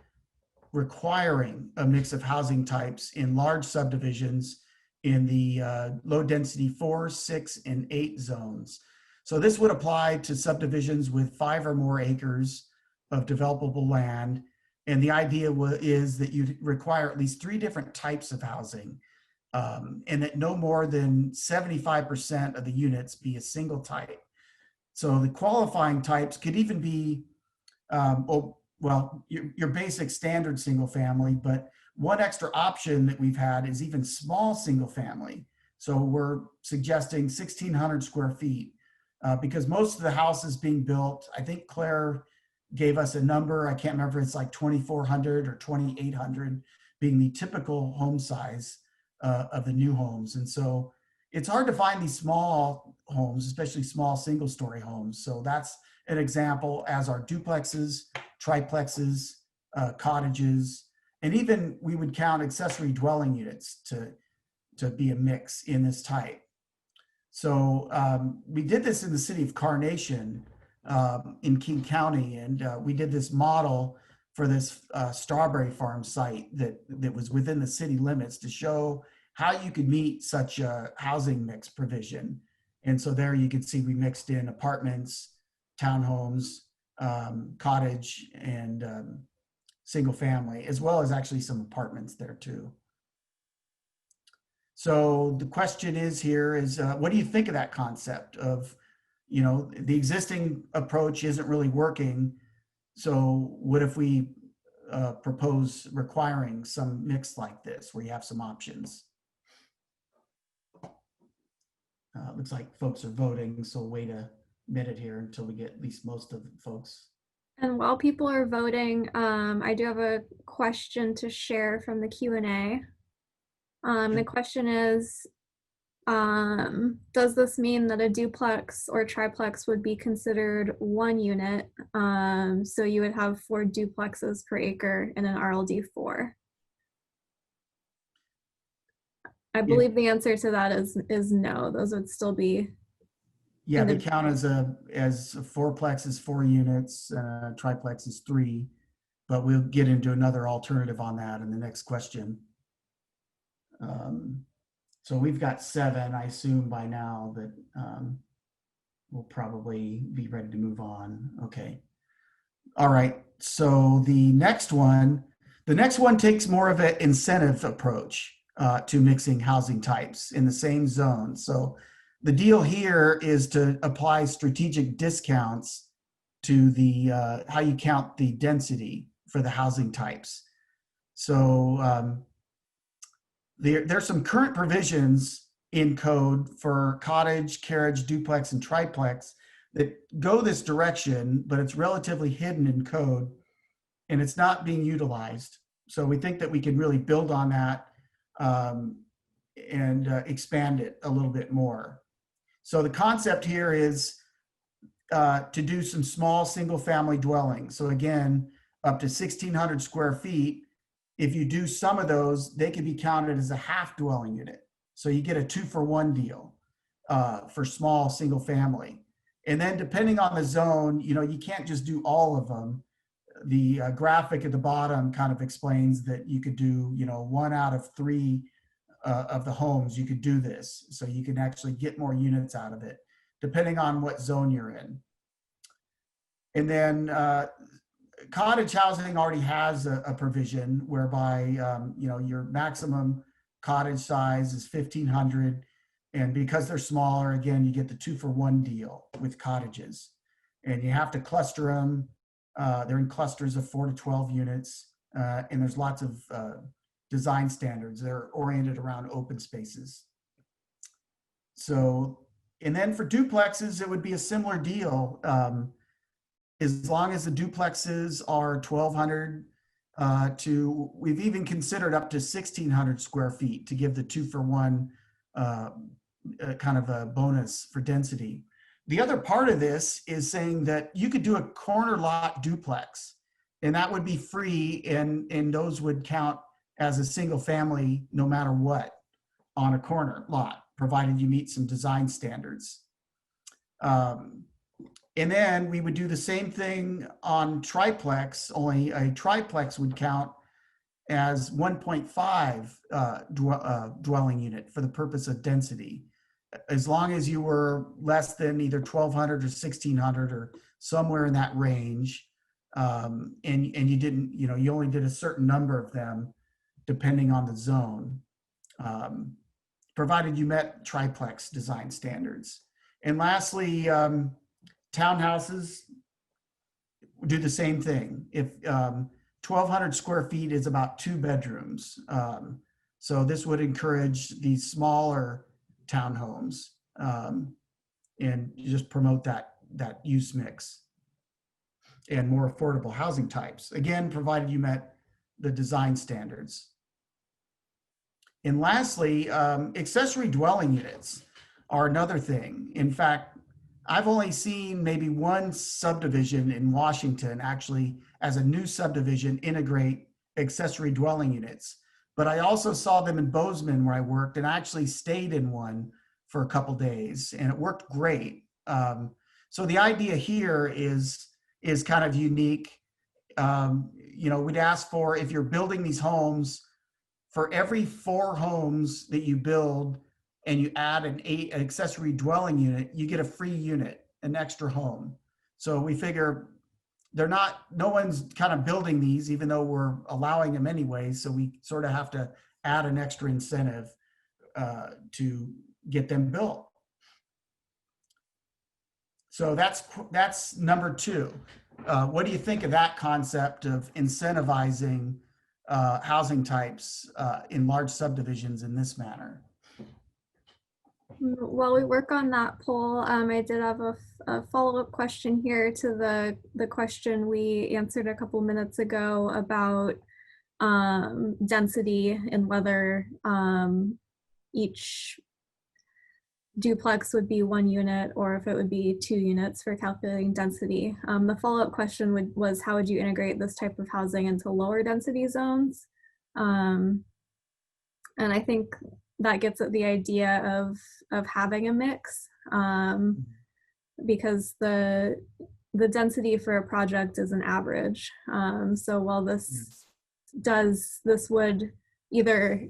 requiring a mix of housing types in large subdivisions in the low density 4, 6, and 8 zones. So this would apply to subdivisions with 5 or more acres of developable land. And the idea is that you require at least 3 different types of housing, and that no more than 75% of the units be a single type. So the qualifying types could even be, your basic standard single family, but one extra option that we've had is even small single family. So we're suggesting 1,600 square feet because most of the houses being built, I think Claire gave us a number, I can't remember, it's like 2,400 or 2,800 being the typical home size of the new homes. And so it's hard to find these small homes, especially small single story homes. So that's an example, as are duplexes, triplexes, cottages, and even we would count accessory dwelling units to be a mix in this type. So we did this in the city of Carnation in King County, and we did this model for this strawberry farm site that was within the city limits to show how you could meet such a housing mix provision. And so there you can see we mixed in apartments, townhomes, cottage, and single family, as well as actually some apartments there too. So the question is here is, what do you think of that concept of, you know, the existing approach isn't really working. So what if we propose requiring some mix like this, where you have some options? Looks like folks are voting, so wait a minute here until we get at least most of the folks. And while people are voting, I do have a question to share from the Q&A. The question is, does this mean that a duplex or triplex would be considered one unit? So you would have 4 duplexes per acre in an RLD4. I believe the answer to that is no. Those would still be. Yeah, they count as a fourplex is 4 units, triplex is 3, but we'll get into another alternative on that in the next question. So we've got 7. I assume by now that we'll probably be ready to move on. Okay. All right. So the next one takes more of an incentive approach to mixing housing types in the same zone. So the deal here is to apply strategic discounts to the how you count the density for the housing types. So there's some current provisions in code for cottage, carriage, duplex, and triplex that go this direction, but it's relatively hidden in code and it's not being utilized. So we think that we can really build on that and expand it a little bit more. So the concept here is to do some small single family dwellings. So again, up to 1,600 square feet. If you do some of those, they can be counted as a half dwelling unit. So you get a 2-for-1 deal for small single family. And then depending on the zone, you know, you can't just do all of them. The graphic at the bottom kind of explains that you could do, you know, 1 out of 3 of the homes, you could do this. So you can actually get more units out of it, depending on what zone you're in. And then cottage housing already has a provision whereby, you know, your maximum cottage size is 1,500. And because they're smaller, again, you get the 2-for-1 deal with cottages. And you have to cluster them. They're in clusters of 4 to 12 units. And there's lots of design standards. They're oriented around open spaces. So, and then for duplexes, it would be a similar deal. As long as the duplexes are 1,200 we've even considered up to 1,600 square feet to give the 2-for-1 kind of a bonus for density. The other part of this is saying that you could do a corner lot duplex, and that would be free, and those would count as a single family no matter what on a corner lot, provided you meet some design standards. And then we would do the same thing on triplex, only a triplex would count as 1.5 dwelling unit for the purpose of density, as long as you were less than either 1,200 or 1,600 or somewhere in that range. And you didn't, you know, you only did a certain number of them depending on the zone, provided you met triplex design standards. And lastly, townhouses do the same thing. If 1,200 square feet is about 2 bedrooms. So this would encourage these smaller townhomes and just promote that use mix and more affordable housing types. Again, provided you met the design standards. And lastly, accessory dwelling units are another thing. In fact, I've only seen maybe 1 subdivision in Washington actually as a new subdivision integrate accessory dwelling units. But I also saw them in Bozeman where I worked, and I actually stayed in one for a couple days, and it worked great. So the idea here is kind of unique. You know, we'd ask for, if you're building these homes, for every 4 homes that you build and you add an accessory dwelling unit, you get a free unit, an extra home. So we figure no one's kind of building these, even though we're allowing them anyway. So we sort of have to add an extra incentive to get them built. So that's number 2. What do you think of that concept of incentivizing housing types in large subdivisions in this manner? While we work on that poll, I did have a follow-up question here to the question we answered a couple minutes ago about density and whether each duplex would be 1 unit or if it would be 2 units for calculating density. The follow-up question was how would you integrate this type of housing into lower density zones? And I think that gets at the idea of having a mix, because the density for a project is an average. So while this would either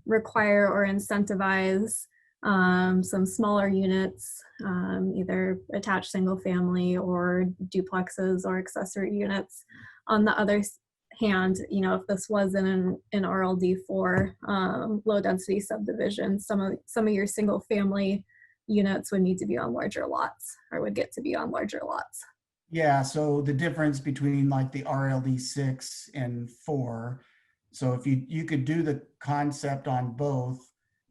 require or incentivize some smaller units, either attached single family or duplexes or accessory units. On the other hand, if this was in an RLD4 low density subdivision, some of your single family units would need to be on larger lots or would get to be on larger lots. Yeah, so the difference between like the RLD 6 and 4. So if you could do the concept on both,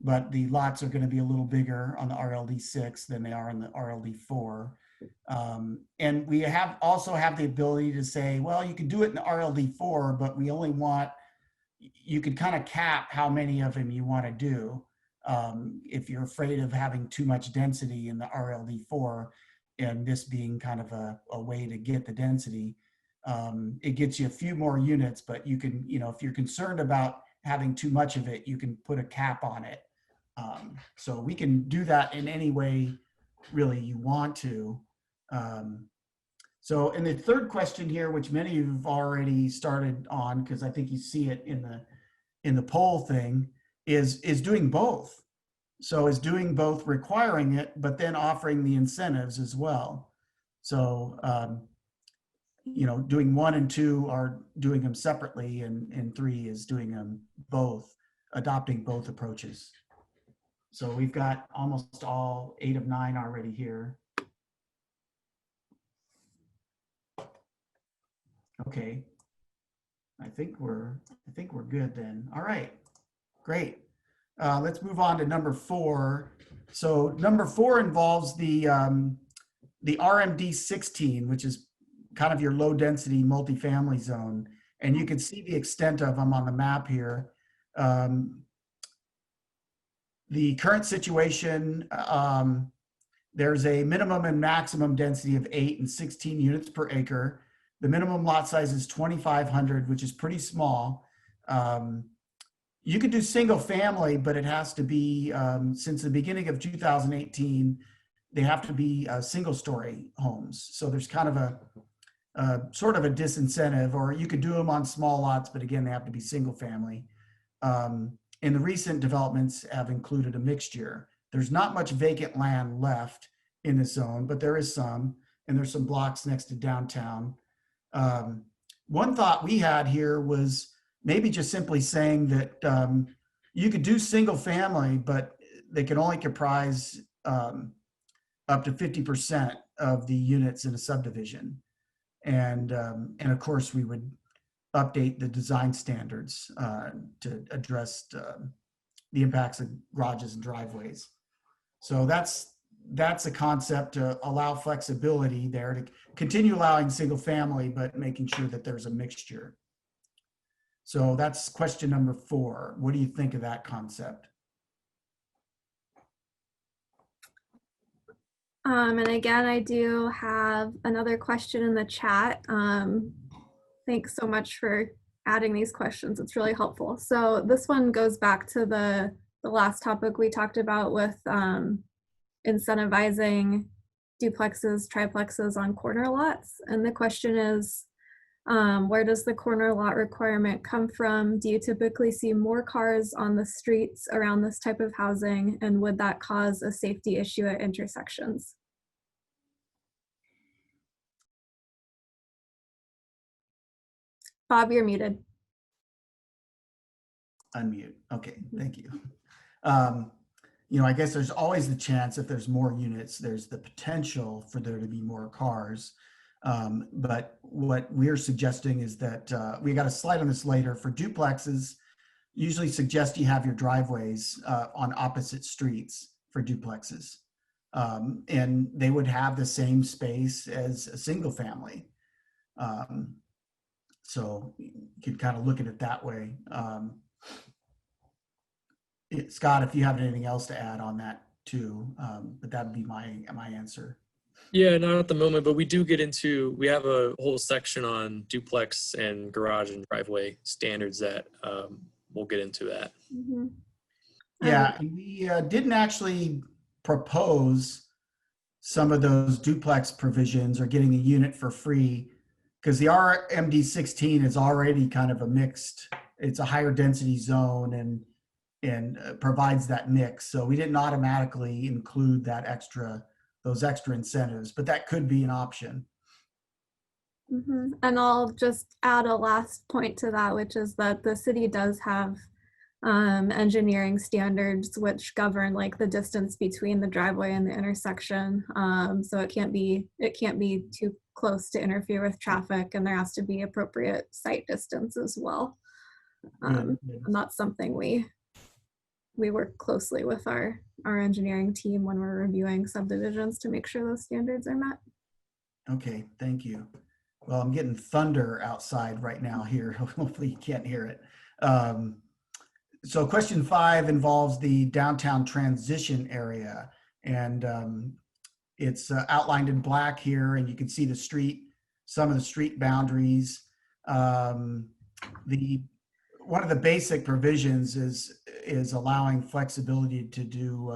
but the lots are going to be a little bigger on the RLD 6 than they are on the RLD 4. And we also have the ability to say, well, you can do it in the RLD 4, but we only want, you could kind of cap how many of them you want to do. If you're afraid of having too much density in the RLD 4, and this being kind of a way to get the density, it gets you a few more units, but you can, if you're concerned about having too much of it, you can put a cap on it. So we can do that in any way really you want to. So, and the third question here, which many of you have already started on, because I think you see it in the poll thing, is doing both. So is doing both requiring it, but then offering the incentives as well. So, doing 1 and 2 are doing them separately, and 3 is doing them both, adopting both approaches. So we've got almost all 8 of 9 already here. Okay. I think we're good then. All right, great. Let's move on to number 4. So number 4 involves the RMD 16, which is kind of your low density multifamily zone. And you can see the extent of them on the map here. The current situation, there's a minimum and maximum density of 8 and 16 units per acre. The minimum lot size is 2,500, which is pretty small. You could do single family, but it has to be, since the beginning of 2018, they have to be single story homes. So there's kind of a sort of a disincentive, or you could do them on small lots, but again, they have to be single family. And the recent developments have included a mixture. There's not much vacant land left in the zone, but there is some, and there's some blocks next to downtown. One thought we had here was maybe just simply saying that you could do single family, but they can only comprise up to 50% of the units in a subdivision. And of course, we would update the design standards to address the impacts of garages and driveways. So that's a concept to allow flexibility there to continue allowing single family, but making sure that there's a mixture. So that's question number 4. What do you think of that concept? And again, I do have another question in the chat. Thanks so much for adding these questions. It's really helpful. So this one goes back to the last topic we talked about with incentivizing duplexes, triplexes on corner lots. And the question is, where does the corner lot requirement come from? Do you typically see more cars on the streets around this type of housing? And would that cause a safety issue at intersections? Bob, you're muted. Unmute. Okay, thank you. I guess there's always the chance if there's more units, there's the potential for there to be more cars. But what we're suggesting is that we got a slide on this later. For duplexes, usually suggest you have your driveways on opposite streets for duplexes. And they would have the same space as a single family. So you could kind of look at it that way. Scott, if you have anything else to add on that too, but that would be my answer. Yeah, not at the moment, but we have a whole section on duplex and garage and driveway standards that we'll get into that. Mm-hmm. Yeah, and we didn't actually propose some of those duplex provisions or getting a unit for free because the RMD 16 is already kind of a mixed, it's a higher density zone and provides that mix. So we didn't automatically include those extra incentives, but that could be an option. Mm-hmm. And I'll just add a last point to that, which is that the city does have engineering standards which govern like the distance between the driveway and the intersection. So it can't be too close to interfere with traffic, and there has to be appropriate site distance as well. And that's something we work closely with our engineering team when we're reviewing subdivisions to make sure those standards are met. Okay, thank you. Well, I'm getting thunder outside right now here. Hopefully you can't hear it. So question 5 involves the downtown transition area. And it's outlined in black here, and you can see the street, some of the street boundaries. One of the basic provisions is allowing flexibility to do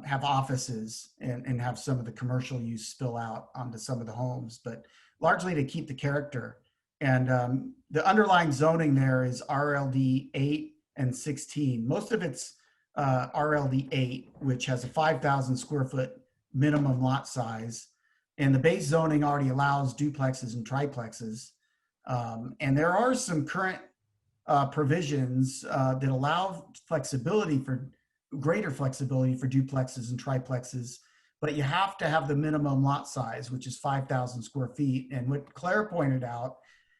have offices and have some of the commercial use spill out onto some of the homes, but largely to keep the character. And the underlying zoning there is RLD 8 and 16. Most of it's RLD 8, which has a 5,000 square foot minimum lot size. And the base zoning already allows duplexes and triplexes. And there are some current provisions that allow greater flexibility for duplexes and triplexes, but you have to have the minimum lot size, which is 5,000 square feet. And what Claire pointed out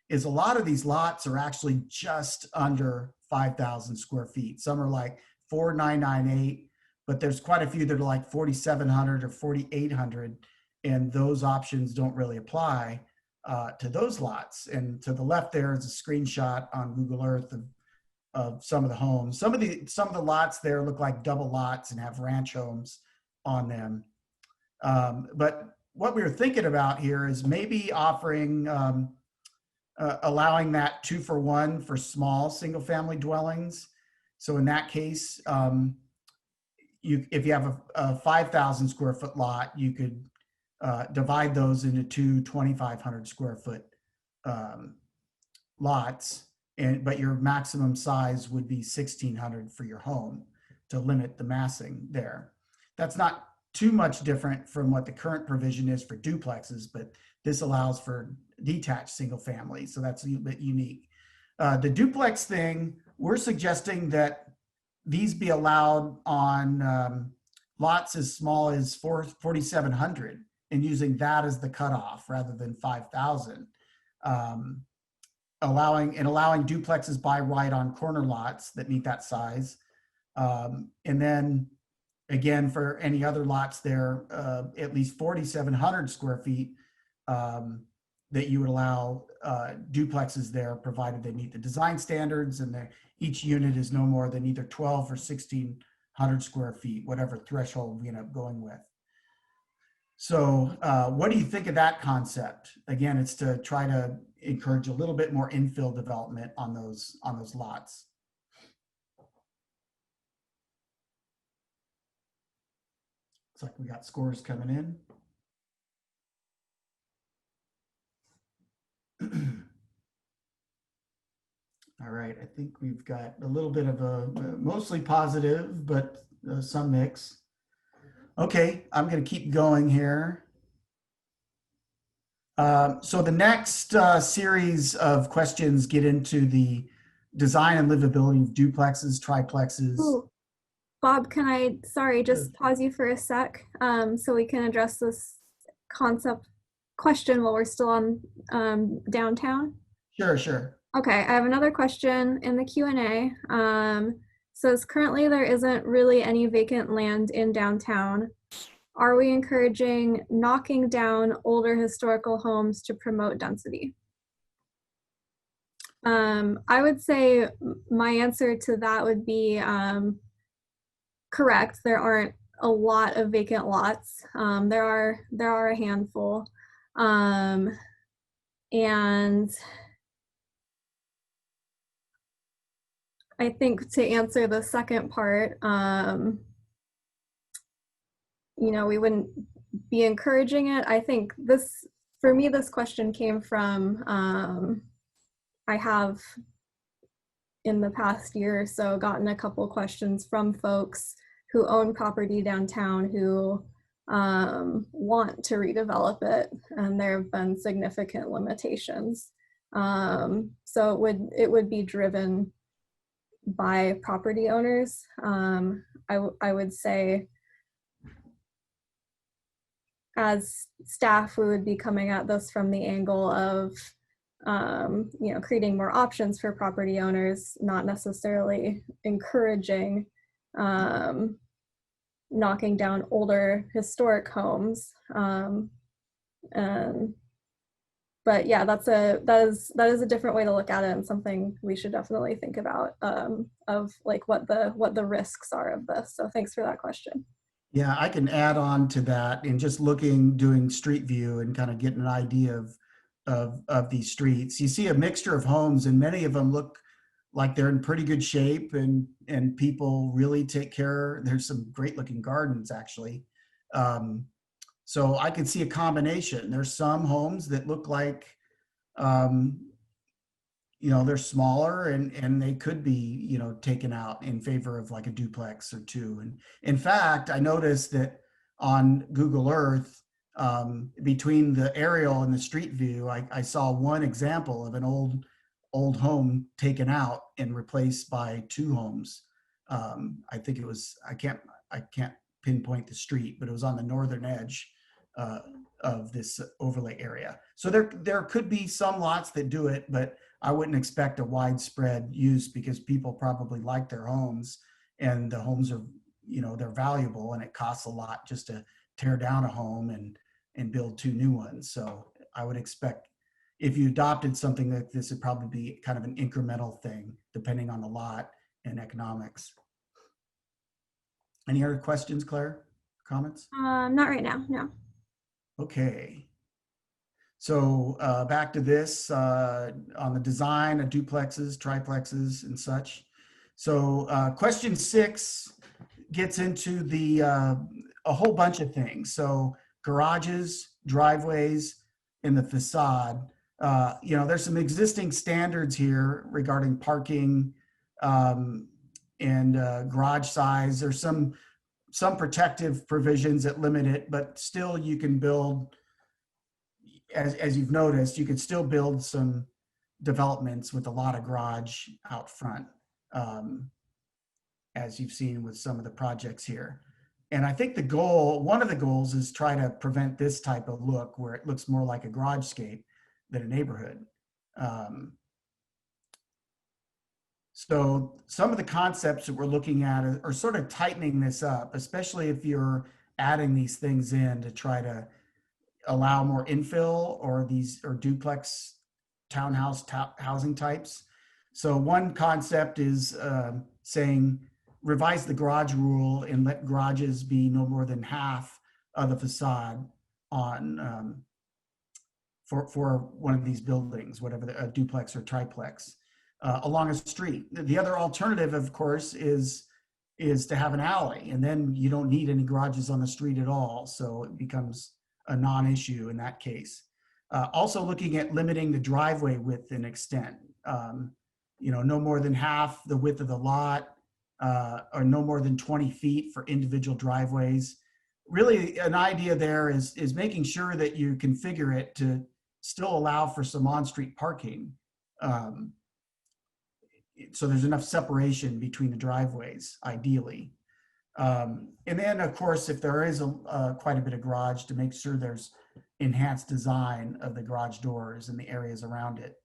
is a lot of these lots are actually just under 5,000 square feet. Some are like 4,998, but there's quite a few that are like 4,700 or 4,800, and those options don't really apply to those lots. And to the left there is a screenshot on Google Earth of some of the homes. Some of the lots there look like double lots and have ranch homes on them. But what we were thinking about here is maybe offering, allowing that 2-for-1 for small single family dwellings. So in that case, if you have a 5,000 square foot lot, you could divide those into two 2,500 square foot lots, but your maximum size would be 1,600 for your home to limit the massing there. That's not too much different from what the current provision is for duplexes, but this allows for detached single family, so that's a bit unique. The duplex thing, we're suggesting that these be allowed on lots as small as 4,700 and using that as the cutoff rather than 5,000. Allowing duplexes by right on corner lots that meet that size. And then again, for any other lots there, at least 4,700 square feet that you would allow duplexes there, provided they meet the design standards and each unit is no more than either 12 or 1,600 square feet, whatever threshold we end up going with. So what do you think of that concept? Again, it's to try to encourage a little bit more infill development on those lots. Looks like we got scores coming in. All right, I think we've got a little bit of a mostly positive, but some mix. Okay, I'm going to keep going here. So the next series of questions get into the design and livability of duplexes, triplexes. Ooh. Bob, can I, sorry, Sure. just pause you for a sec, so we can address this concept question while we're still on downtown? Sure, sure. Okay, I have another question in the Q&A. Says currently there isn't really any vacant land in downtown. Are we encouraging knocking down older historical homes to promote density? I would say my answer to that would be correct. There aren't a lot of vacant lots. There are a handful. And I think to answer the second part, we wouldn't be encouraging it. I think this, for me, this question came from, I have in the past year or so gotten a couple questions from folks who own property downtown who want to redevelop it, and there have been significant limitations. So it would be driven by property owners. I would say as staff, we would be coming at this from the angle of creating more options for property owners, not necessarily encouraging knocking down older historic homes. But yeah, that is a different way to look at it, and something we should definitely think about, of like what the risks are of this. So thanks for that question. Yeah, I can add on to that, and just doing street view and kind of getting an idea of these streets. You see a mixture of homes, and many of them look like they're in pretty good shape, and people really take care. There's some great looking gardens actually. So I could see a combination. There's some homes that look like, they're smaller, and they could be, taken out in favor of like a duplex or two. And in fact, I noticed that on Google Earth, between the aerial and the street view, I saw one example of an old home taken out and replaced by two homes. I think it was, I can't pinpoint the street, but it was on the northern edge of this overlay area. So there could be some lots that do it, but I wouldn't expect a widespread use, because people probably like their homes, and the homes are, they're valuable, and it costs a lot just to tear down a home and build two new ones. So I would expect if you adopted something like this, it'd probably be kind of an incremental thing depending on the lot and economics. Any other questions, Claire? Comments? Not right now, no. Okay. So back to this on the design of duplexes, triplexes, and such. So question 6 gets into a whole bunch of things. So garages, driveways, and the facade. There's some existing standards here regarding parking and garage size. There's some protective provisions that limit it, but still you can build, as you've noticed, you can still build some developments with a lot of garage out front, as you've seen with some of the projects here. And I think one of the goals is try to prevent this type of look where it looks more like a garage scape than a neighborhood. So some of the concepts that we're looking at are sort of tightening this up, especially if you're adding these things in to try to allow more infill or duplex townhouse housing types. So one concept is saying revise the garage rule and let garages be no more than half of the facade on for one of these buildings, whatever a duplex or triplex, along a street. The other alternative, of course, is to have an alley, and then you don't need any garages on the street at all. So it becomes a non-issue in that case. Also looking at limiting the driveway width and extent. No more than half the width of the lot, or no more than 20 feet for individual driveways. Really, an idea there is making sure that you configure it to still allow for some on-street parking. So there's enough separation between the driveways, ideally. And then, of course, if there is quite a bit of garage, to make sure there's enhanced design of the garage doors and the areas around it.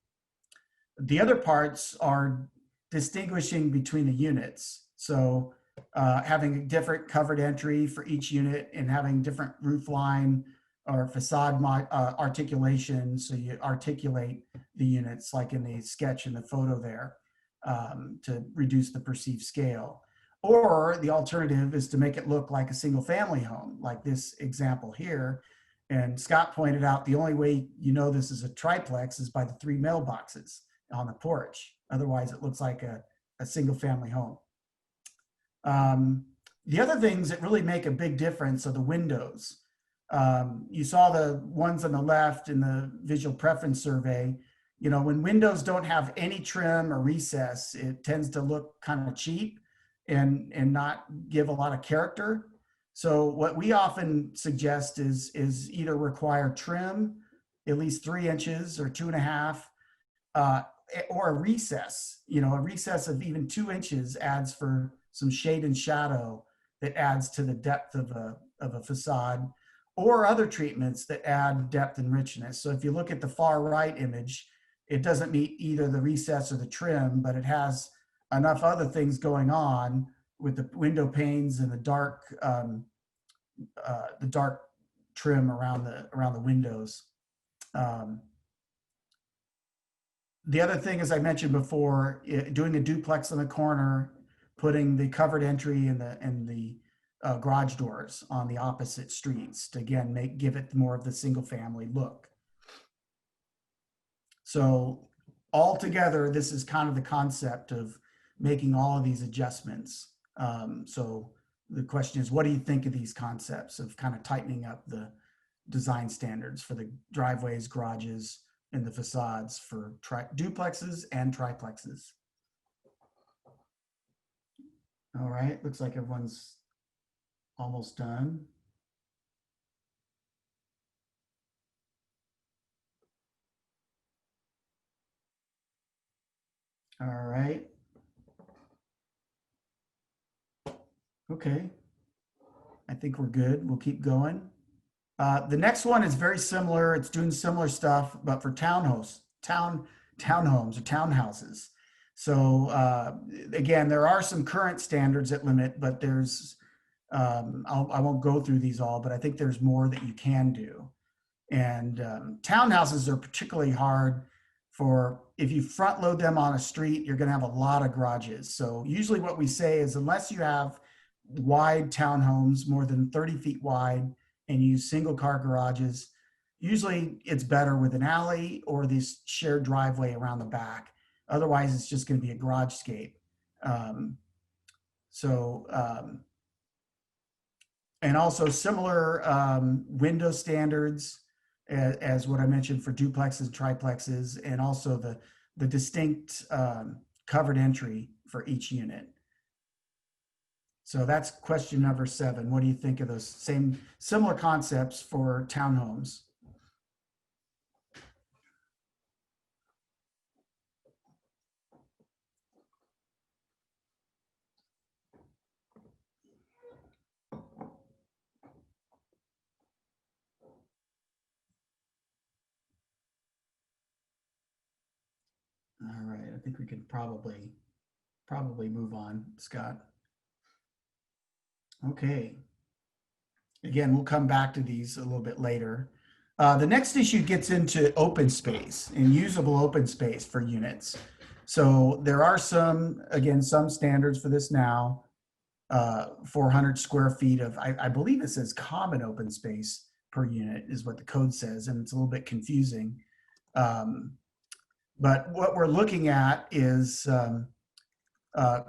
The other parts are distinguishing between the units. So having a different covered entry for each unit and having different roof line or facade articulation. So you articulate the units like in the sketch in the photo there to reduce the perceived scale. Or the alternative is to make it look like a single family home, like this example here. And Scott pointed out the only way you know this is a triplex is by the 3 mailboxes on the porch. Otherwise, it looks like a single family home. The other things that really make a big difference are the windows. You saw the ones on the left in the visual preference survey. You know, when windows don't have any trim or recess, it tends to look kind of cheap and not give a lot of character. So what we often suggest is either require trim, at least 3 inches or 2.5, or a recess. You know, a recess of even 2 inches adds for some shade and shadow that adds to the depth of a facade, or other treatments that add depth and richness. So if you look at the far right image, it doesn't meet either the recess or the trim, but it has enough other things going on with the window panes and the dark trim around the windows. The other thing, as I mentioned before, doing a duplex in the corner, putting the covered entry and the garage doors on the opposite streets to again give it more of the single family look. So altogether, this is kind of the concept of making all of these adjustments. So the question is, what do you think of these concepts of kind of tightening up the design standards for the driveways, garages, and the facades for duplexes and triplexes? All right, looks like everyone's almost done. All right. Okay. I think we're good. We'll keep going. The next one is very similar. It's doing similar stuff, but for townhomes or townhouses. So again, there are some current standards that limit, but there's, I won't go through these all, but I think there's more that you can do. And townhouses are particularly hard for, if you front load them on a street, you're going to have a lot of garages. So usually what we say is, unless you have wide townhomes, more than 30 feet wide, and use single car garages, usually it's better with an alley or this shared driveway around the back. Otherwise, it's just going to be a garage scape. And also similar window standards as what I mentioned for duplexes, triplexes, and also the distinct covered entry for each unit. So that's question number 7. What do you think of those similar concepts for townhomes? All right, I think we could probably move on, Scott. Okay. Again, we'll come back to these a little bit later. The next issue gets into open space and usable open space for units. So there are some standards for this now. 400 square feet of, I believe it says common open space per unit is what the code says, and it's a little bit confusing. But what we're looking at is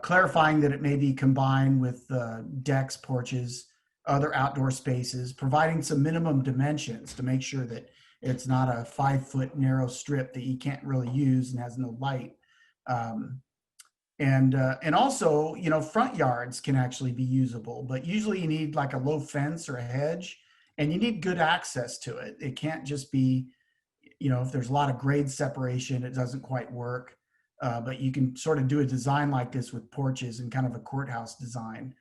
clarifying that it may be combined with decks, porches, other outdoor spaces, providing some minimum dimensions to make sure that it's not a 5-foot narrow strip that you can't really use and has no light. And also, you know, front yards can actually be usable, but usually you need like a low fence or a hedge, and you need good access to it. It can't just be, you know, if there's a lot of grade separation, it doesn't quite work. But you can sort of do a design like this with porches and kind of a courthouse design.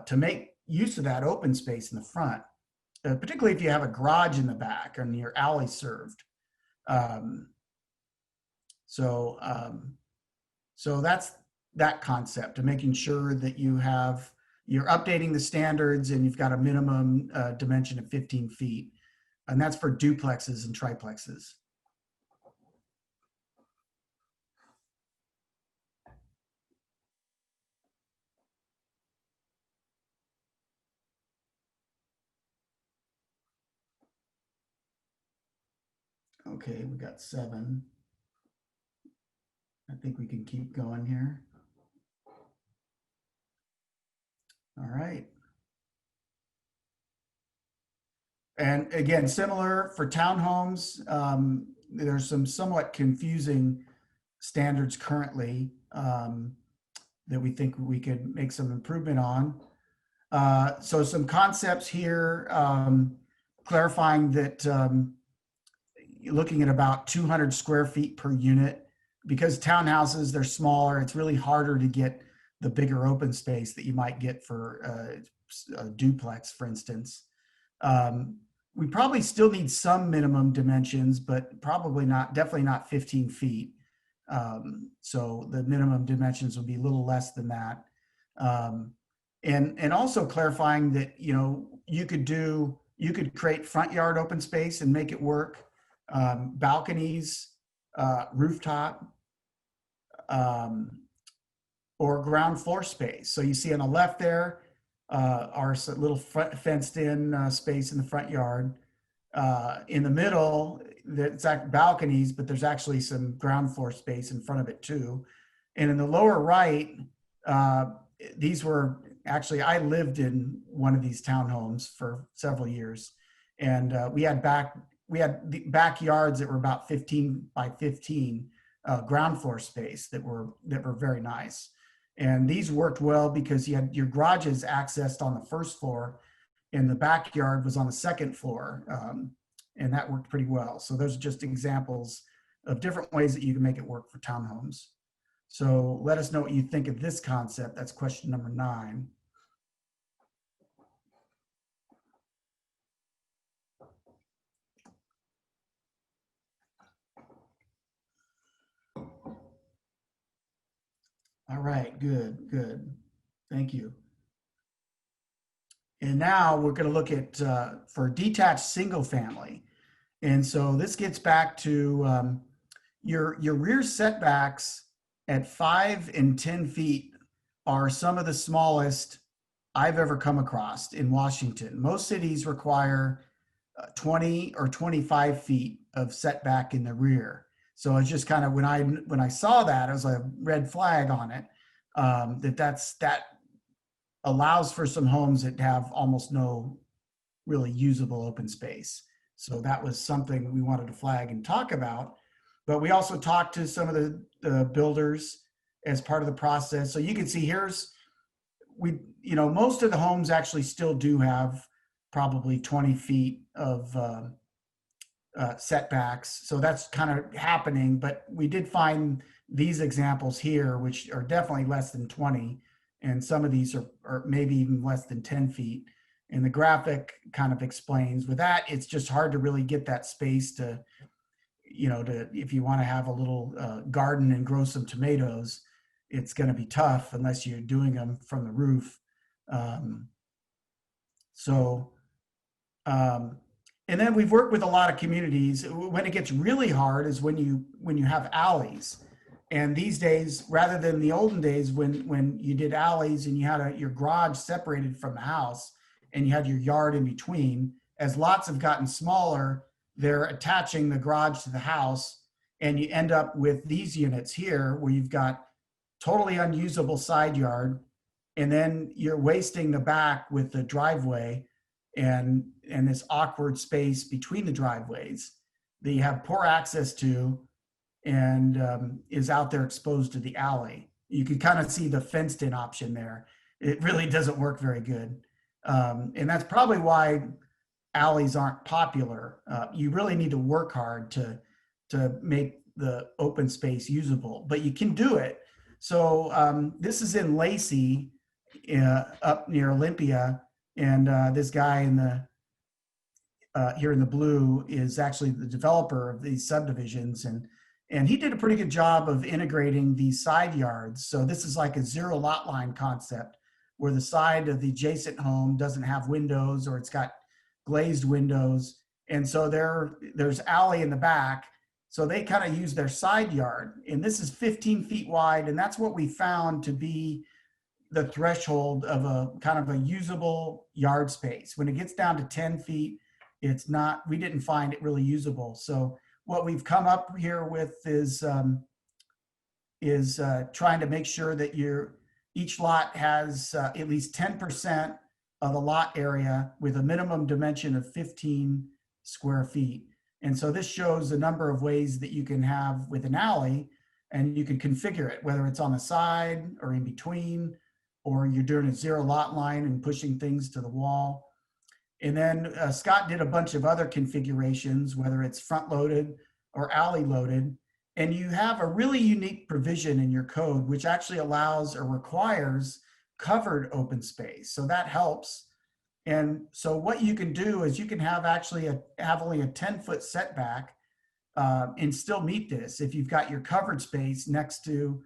to make use of that open space in the front, particularly if you have a garage in the back and your alley served. So that's that concept of making sure that you're updating the standards and you've got a minimum dimension of 15 feet. And that's for duplexes and triplexes. Okay, we got 7. I think we can keep going here. All right. And again, similar for townhomes, there's some somewhat confusing standards currently that we think we could make some improvement on. So some concepts here, clarifying that you're looking at about 200 square feet per unit. Because townhouses, they're smaller, it's really harder to get the bigger open space that you might get for a duplex, for instance. We probably still need some minimum dimensions, but probably not, definitely not 15 feet. So the minimum dimensions will be a little less than that. And also clarifying that, you know, you could create front yard open space and make it work. Balconies, rooftop, or ground floor space. So you see on the left there, our little fenced in space in the front yard. In the middle, it's balconies, but there's actually some ground floor space in front of it too. And in the lower right, these were actually, I lived in one of these townhomes for several years. And we had the backyards that were about 15 by 15 ground floor space that were very nice. And these worked well because you had your garages accessed on the first floor and the backyard was on the second floor. And that worked pretty well. So those are just examples of different ways that you can make it work for townhomes. So let us know what you think of this concept. That's question number 9. All right, good. Thank you. And now we're going to look at for detached single family. And so this gets back to your rear setbacks at 5 and 10 feet are some of the smallest I've ever come across in Washington. Most cities require 20 or 25 feet of setback in the rear. So it's just kind of when I saw that, it was a red flag on it. That allows for some homes that have almost no really usable open space. So that was something we wanted to flag and talk about. But we also talked to some of the builders as part of the process. So you can see most of the homes actually still do have probably 20 feet of setbacks. So that's kind of happening, but we did find these examples here, which are definitely less than 20. And some of these are maybe even less than 10 feet. And the graphic kind of explains with that, it's just hard to really get that space to if you want to have a little garden and grow some tomatoes, it's going to be tough unless you're doing them from the roof. And then we've worked with a lot of communities. When it gets really hard is when you have alleys. And these days, rather than the olden days when you did alleys and you had your garage separated from the house and you had your yard in between, as lots have gotten smaller, they're attaching the garage to the house, and you end up with these units here where you've got totally unusable side yard, and then you're wasting the back with the driveway and this awkward space between the driveways that you have poor access to and is out there exposed to the alley. You can kind of see the fenced in option there. It really doesn't work very good. And that's probably why alleys aren't popular. You really need to work hard to make the open space usable, but you can do it. So this is in Lacey, up near Olympia. And this guy in the here in the blue is actually the developer of these subdivisions, and he did a pretty good job of integrating these side yards. So this is like a zero lot line concept where the side of the adjacent home doesn't have windows or it's got glazed windows. And so there's alley in the back. So they kind of use their side yard, and this is 15 feet wide. And that's what we found to be the threshold of a kind of a usable yard space. When it gets down to 10 feet, it's not, we didn't find it really usable. So what we've come up here with is trying to make sure that each lot has at least 10% of the lot area with a minimum dimension of 15 square feet. And so this shows a number of ways that you can have with an alley, and you can configure it, whether it's on the side or in between, or you're doing a zero lot line and pushing things to the wall. And then Scott did a bunch of other configurations, whether it's front loaded or alley loaded. And you have a really unique provision in your code, which actually allows or requires covered open space. So that helps. And so what you can do is you can have actually have only a 10-foot setback and still meet this if you've got your covered space next to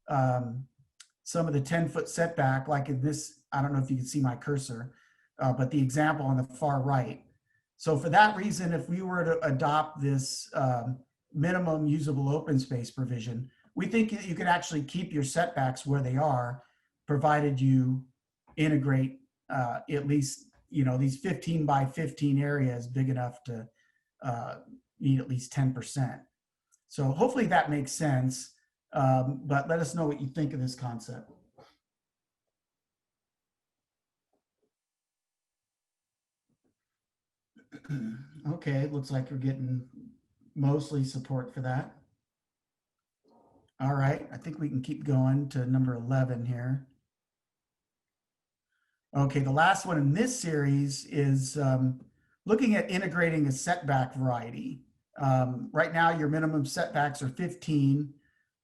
some of the 10-foot setback, like in this, I don't know if you can see my cursor, but the example on the far right. So for that reason, if we were to adopt this minimum usable open space provision, we think that you can actually keep your setbacks where they are, provided you integrate at least, these 15 by 15 areas big enough to need at least 10%. So hopefully that makes sense. But let us know what you think of this concept. Okay, looks like we're getting mostly support for that. All right, I think we can keep going to number 11 here. Okay, the last one in this series is looking at integrating a setback variety. Right now, your minimum setbacks are 15.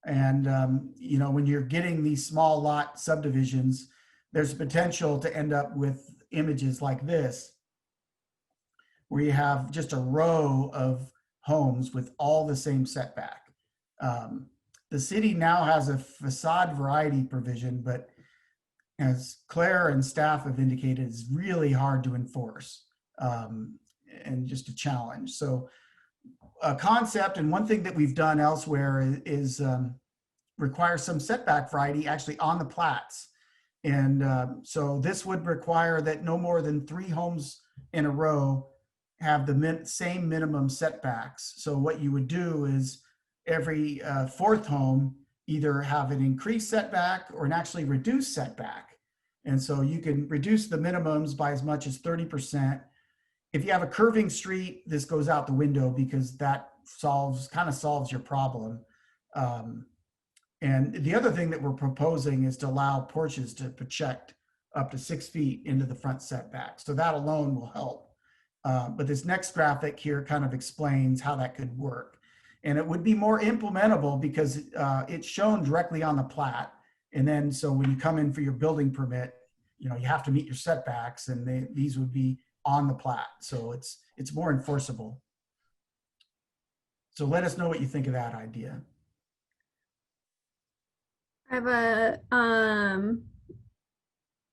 And, when you're getting these small lot subdivisions, there's potential to end up with images like this, where you have just a row of homes with all the same setback. The city now has a facade variety provision, but as Claire and staff have indicated, it's really hard to enforce and just a challenge. So a concept, and one thing that we've done elsewhere is require some setback variety actually on the plats. And so this would require that no more than 3 homes in a row have the same minimum setbacks. So what you would do is every 4th home either have an increased setback or an actually reduced setback. And so you can reduce the minimums by as much as 30%. If you have a curving street, this goes out the window because that kind of solves your problem. And the other thing that we're proposing is to allow porches to project up to 6 feet into the front setback. So that alone will help. But this next graphic here kind of explains how that could work. And it would be more implementable because it's shown directly on the plat. And then, so when you come in for your building permit, you have to meet your setbacks, and these would be on the plat. So it's more enforceable. So let us know what you think of that idea. I have a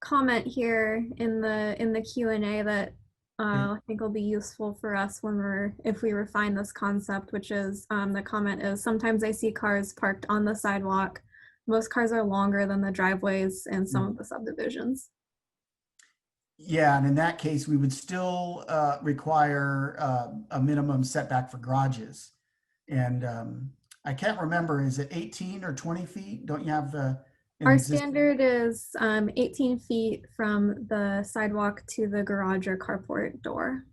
comment here in the Q&A that I think will be useful for us if we refine this concept, which is the comment is, sometimes I see cars parked on the sidewalk. Most cars are longer than the driveways in some of the subdivisions. Yeah, and in that case, we would still require a minimum setback for garages. And I can't remember, is it 18 or 20 feet? Don't you have our standard is 18 feet from the sidewalk to the garage or carport door.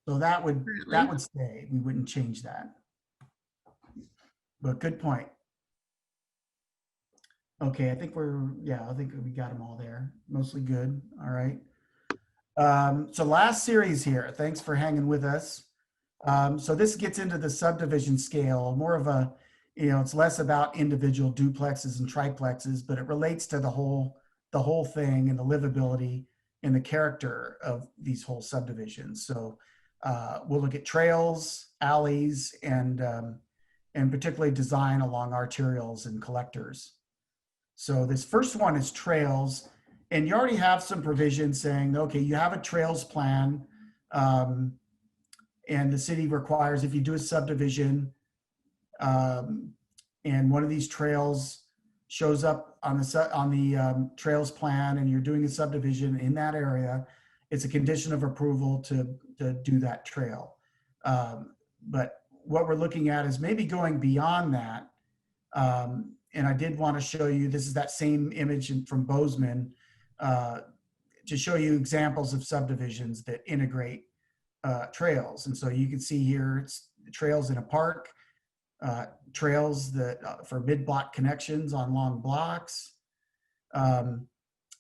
So that would stay. We wouldn't change that. But good point. Okay, I think we got them all there. Mostly good. All right. So last series here. Thanks for hanging with us. So this gets into the subdivision scale, more of a, it's less about individual duplexes and triplexes, but it relates to the whole the whole thing and the livability and the character of these whole subdivisions. So we'll look at trails, alleys, and particularly design along arterials and collectors. So this first one is trails, and you already have some provisions saying, okay, you have a trails plan, and the city requires if you do a subdivision, and one of these trails shows up on the trails plan, and you're doing a subdivision in that area, it's a condition of approval to do that trail. But what we're looking at is maybe going beyond that. And I did want to show you, this is that same image from Bozeman, to show you examples of subdivisions that integrate trails. And so you can see here, it's trails in a park, trails that for mid-block connections on long blocks.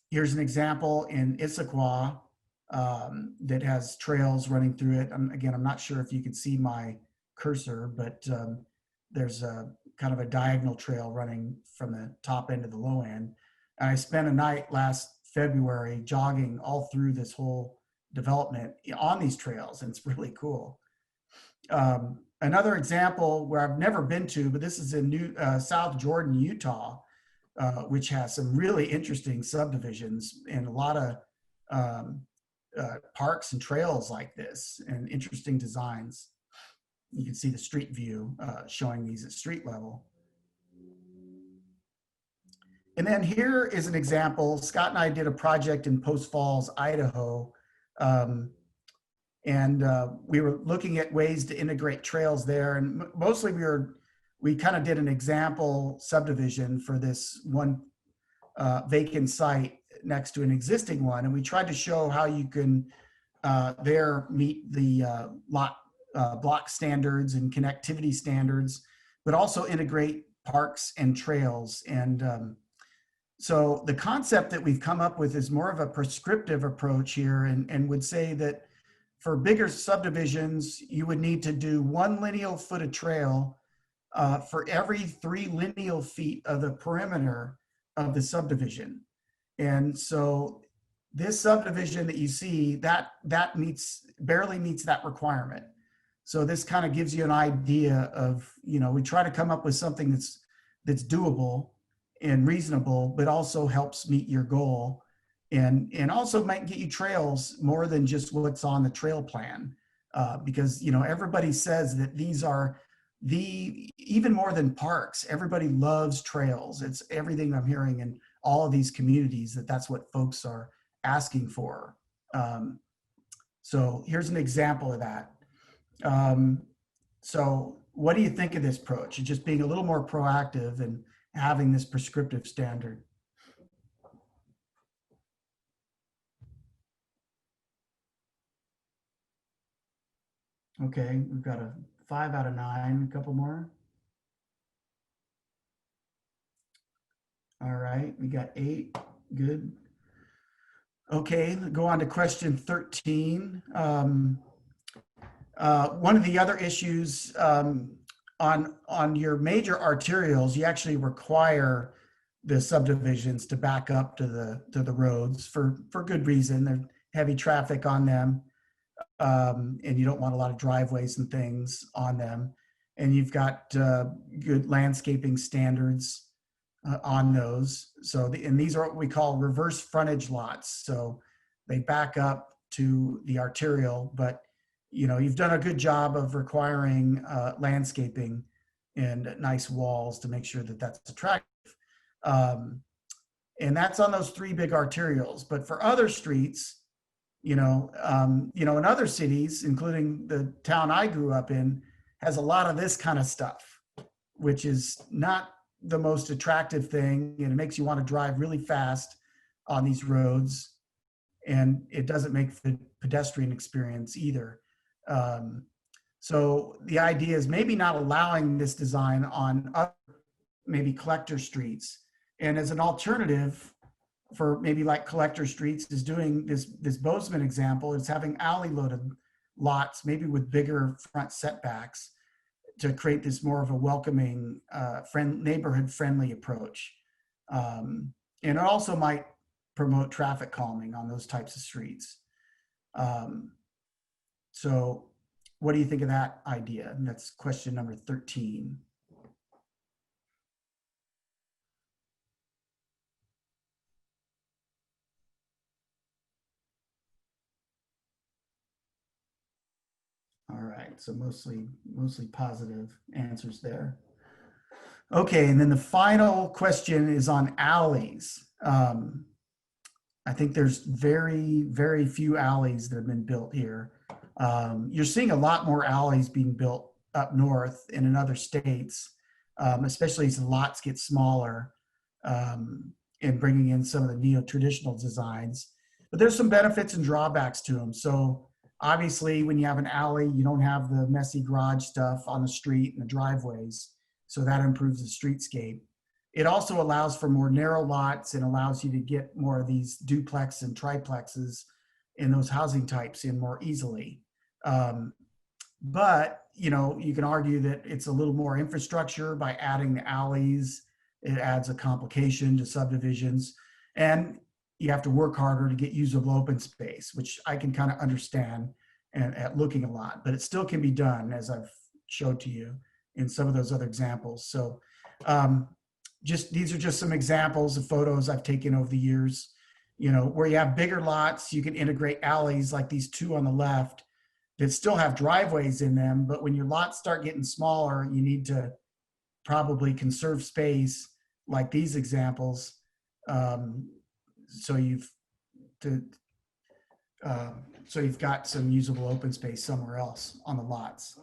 Here's an example in Issaquah that has trails running through it. Again, I'm not sure if you can see my cursor, but there's a kind of a diagonal trail running from the top end to the low end. And I spent a night last February jogging all through this whole development on these trails, and it's really cool. Another example where I've never been to, but this is in South Jordan, Utah, which has some really interesting subdivisions and a lot of parks and trails like this and interesting designs. You can see the street view showing these at street level. And then here is an example. Scott and I did a project in Post Falls, Idaho. And we were looking at ways to integrate trails there. And mostly we kind of did an example subdivision for this one vacant site next to an existing one. And we tried to show how you can there meet the block standards and connectivity standards, but also integrate parks and trails. And so the concept that we've come up with is more of a prescriptive approach here, and would say that for bigger subdivisions, you would need to do 1 lineal foot of trail for every 3 lineal feet of the perimeter of the subdivision. And so this subdivision that you see, that barely meets that requirement. So this kind of gives you an idea of, we try to come up with something that's doable and reasonable, but also helps meet your goal, and also might get you trails more than just what's on the trail plan, because everybody says that these are even more than parks. Everybody loves trails. It's everything I'm hearing in all of these communities, that's what folks are asking for. So here's an example of that. So what do you think of this approach? Just being a little more proactive and having this prescriptive standard. Okay, we've got a 5 out of 9, a couple more. All right, we got 8, good. Okay, go on to question 13. One of the other issues on your major arterials, you actually require the subdivisions to back up to the roads for good reason. There's heavy traffic on them, and you don't want a lot of driveways and things on them. And you've got good landscaping standards on those. So and these are what we call reverse frontage lots. So they back up to the arterial, but you've done a good job of requiring landscaping and nice walls to make sure that that's attractive. And that's on those 3 big arterials. But for other streets, in other cities, including the town I grew up in, has a lot of this kind of stuff, which is not the most attractive thing, and it makes you want to drive really fast on these roads, and it doesn't make the pedestrian experience either. So the idea is maybe not allowing this design on other, maybe collector streets, and as an alternative for maybe like collector streets is doing this Bozeman example is having alley loaded lots, maybe with bigger front setbacks, to create this more of a welcoming, neighborhood friendly approach. And it also might promote traffic calming on those types of streets. So what do you think of that idea? And that's question number 13. All right, so mostly positive answers there. Okay, and then the final question is on alleys. I think there's very few alleys that have been built here. You're seeing a lot more alleys being built up north and in other states, especially as the lots get smaller, and bringing in some of the neo-traditional designs. But there's some benefits and drawbacks to them. So obviously, when you have an alley, you don't have the messy garage stuff on the street and the driveways. So that improves the streetscape. It also allows for more narrow lots and allows you to get more of these duplex and triplexes in those housing types in more easily. But, you know, you can argue that it's a little more infrastructure by adding the alleys. It adds a complication to subdivisions. And you have to work harder to get usable open space, which I can kind of understand and at looking a lot, but it still can be done, as I've showed to you in some of those other examples. So these are just some examples of photos I've taken over the years. You know, where you have bigger lots, you can integrate alleys like these two on the left that still have driveways in them. But when your lots start getting smaller, you need to probably conserve space like these examples. So you've got some usable open space somewhere else on the lots.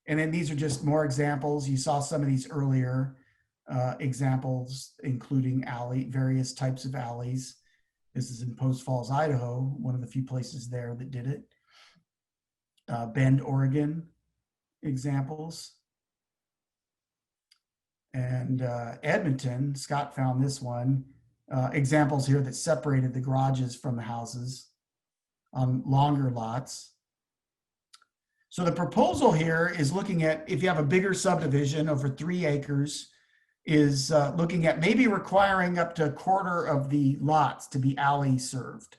And then these are just more examples. You saw some of these earlier examples, including various types of alleys. This is in Post Falls, Idaho, one of the few places there that did it. Bend, Oregon examples. And Edmonton, Scott found this one. Examples here that separated the garages from the houses on longer lots. So the proposal here is looking at, if you have a bigger subdivision over 3 acres, is looking at maybe requiring up to a quarter of the lots to be alley served.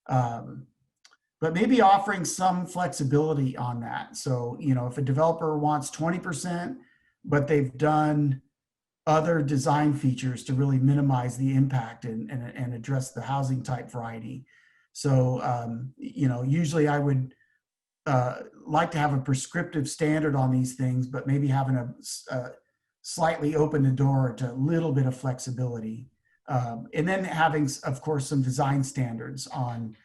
But maybe offering some flexibility on that. So, you know, if a developer wants 20%, but they've done other design features to really minimize the impact and address the housing type variety. So, you know, usually I would like to have a prescriptive standard on these things, but maybe having a slightly open the door to a little bit of flexibility. And then having, of course, some design standards on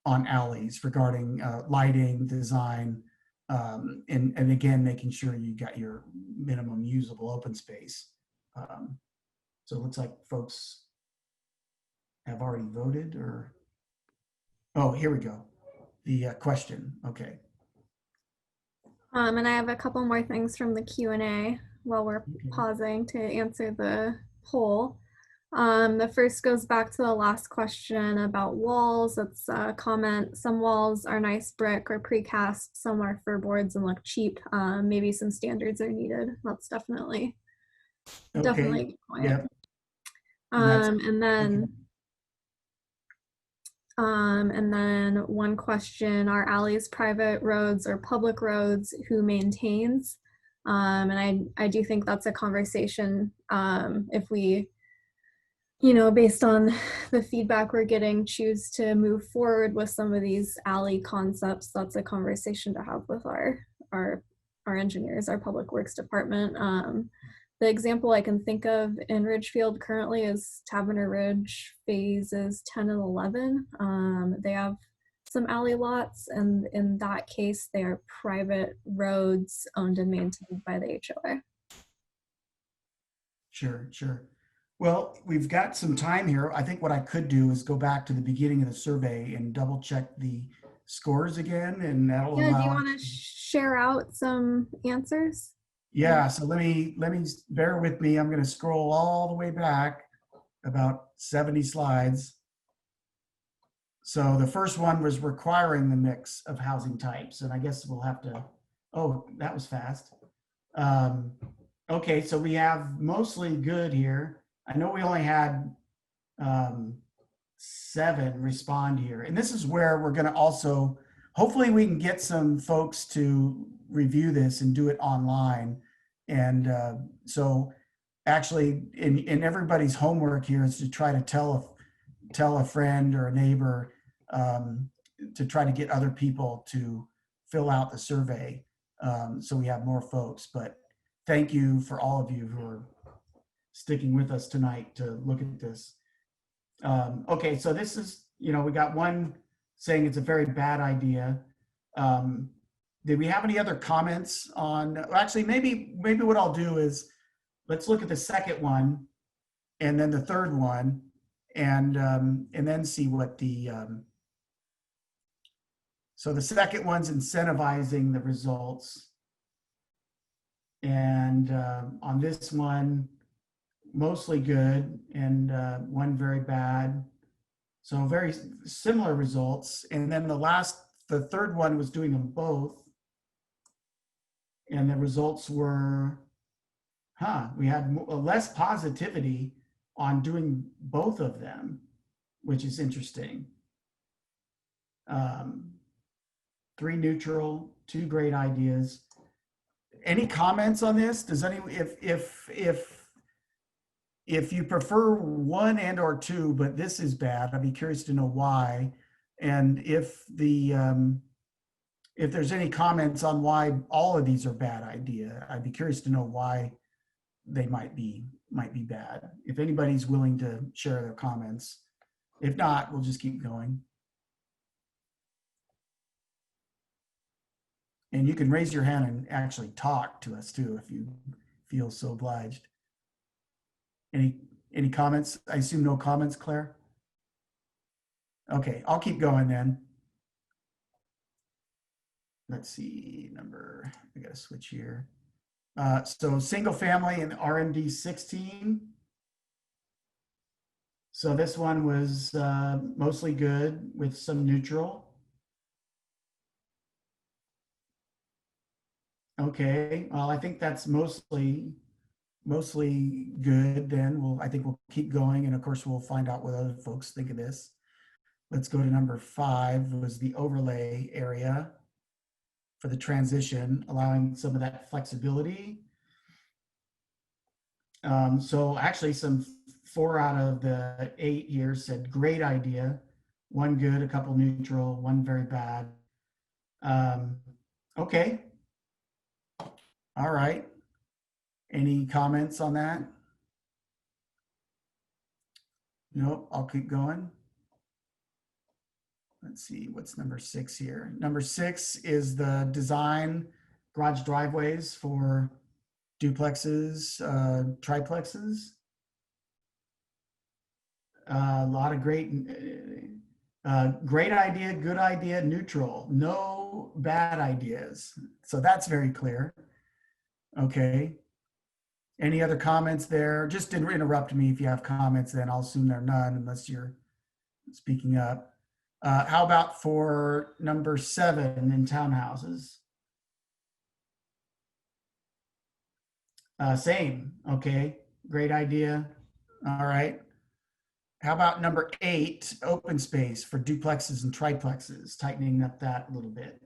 alleys regarding lighting, design, and again, making sure you got your minimum usable open space. So it looks like folks have already voted, or, oh, here we go. The question, okay. And I have a couple more things from the Q&A while we're pausing to answer the poll. The first goes back to the last question about walls. It's a comment, some walls are nice brick or precast, some are for boards and look cheap. Maybe some standards are needed. That's definitely a good point. Yeah. And then one question, are alleys private roads or public roads? Who maintains? And I do think that's a conversation if we, you know, based on the feedback we're getting, choose to move forward with some of these alley concepts. That's a conversation to have with our engineers, our public works department. The example I can think of in Ridgefield currently is Taverner Ridge phases 10 and 11. They have some alley lots, and in that case, they are private roads owned and maintained by the HOA. Sure. Well, we've got some time here. I think what I could do is go back to the beginning of the survey and double check the scores again, and that'll allow. Do you want to share out some answers? Yeah, so let me bear with me. I'm going to scroll all the way back about 70 slides. So the first one was requiring the mix of housing types, and I guess we'll have to, oh, that was fast. Okay, so we have mostly good here. I know we only had 7 respond here. And this is where we're going to also, hopefully we can get some folks to review this and do it online. And so actually in everybody's homework here is to try to tell a friend or a neighbor to try to get other people to fill out the survey, so we have more folks. But thank you for all of you who are sticking with us tonight to look at this. Okay, so this is, we got one saying it's a very bad idea. Did we have any other comments on, actually, maybe what I'll do is, let's look at the second one and then the third one, and then see what the, so the second one's incentivizing the results. And on this one, mostly good, and one very bad. So very similar results. And then the third one was doing them both. And the results were, we had less positivity on doing both of them, which is interesting. 3 neutral, 2 great ideas. Any comments on this? Does anyone, if you prefer 1 and or 2, but this is bad, I'd be curious to know why. And if there's any comments on why all of these are bad idea, I'd be curious to know why they might be bad. If anybody's willing to share their comments. If not, we'll just keep going. And you can raise your hand and actually talk to us too, if you feel so obliged. Any comments? I assume no comments, Claire? Okay, I'll keep going then. Let's see, I gotta switch here. So single family and RMD 16. So this one was mostly good with some neutral. Okay, well, I think that's mostly good then. I think we'll keep going, and of course we'll find out what other folks think of this. Let's go to number 5, was the overlay area for the transition, allowing some of that flexibility. So actually some 4 out of the 8 here said great idea, 1 good, a couple neutral, 1 very bad. Okay. All right. Any comments on that? Nope, I'll keep going. Let's see, what's number 6 here? Number 6 is the design garage driveways for duplexes, triplexes. A lot of great idea, good idea, neutral, no bad ideas. So that's very clear. Okay. Any other comments there? Just interrupt me if you have comments, then I'll assume there are none unless you're speaking up. How about for number 7 in townhouses? Same, okay, great idea. All right. How about number 8, open space for duplexes and triplexes, tightening up that a little bit.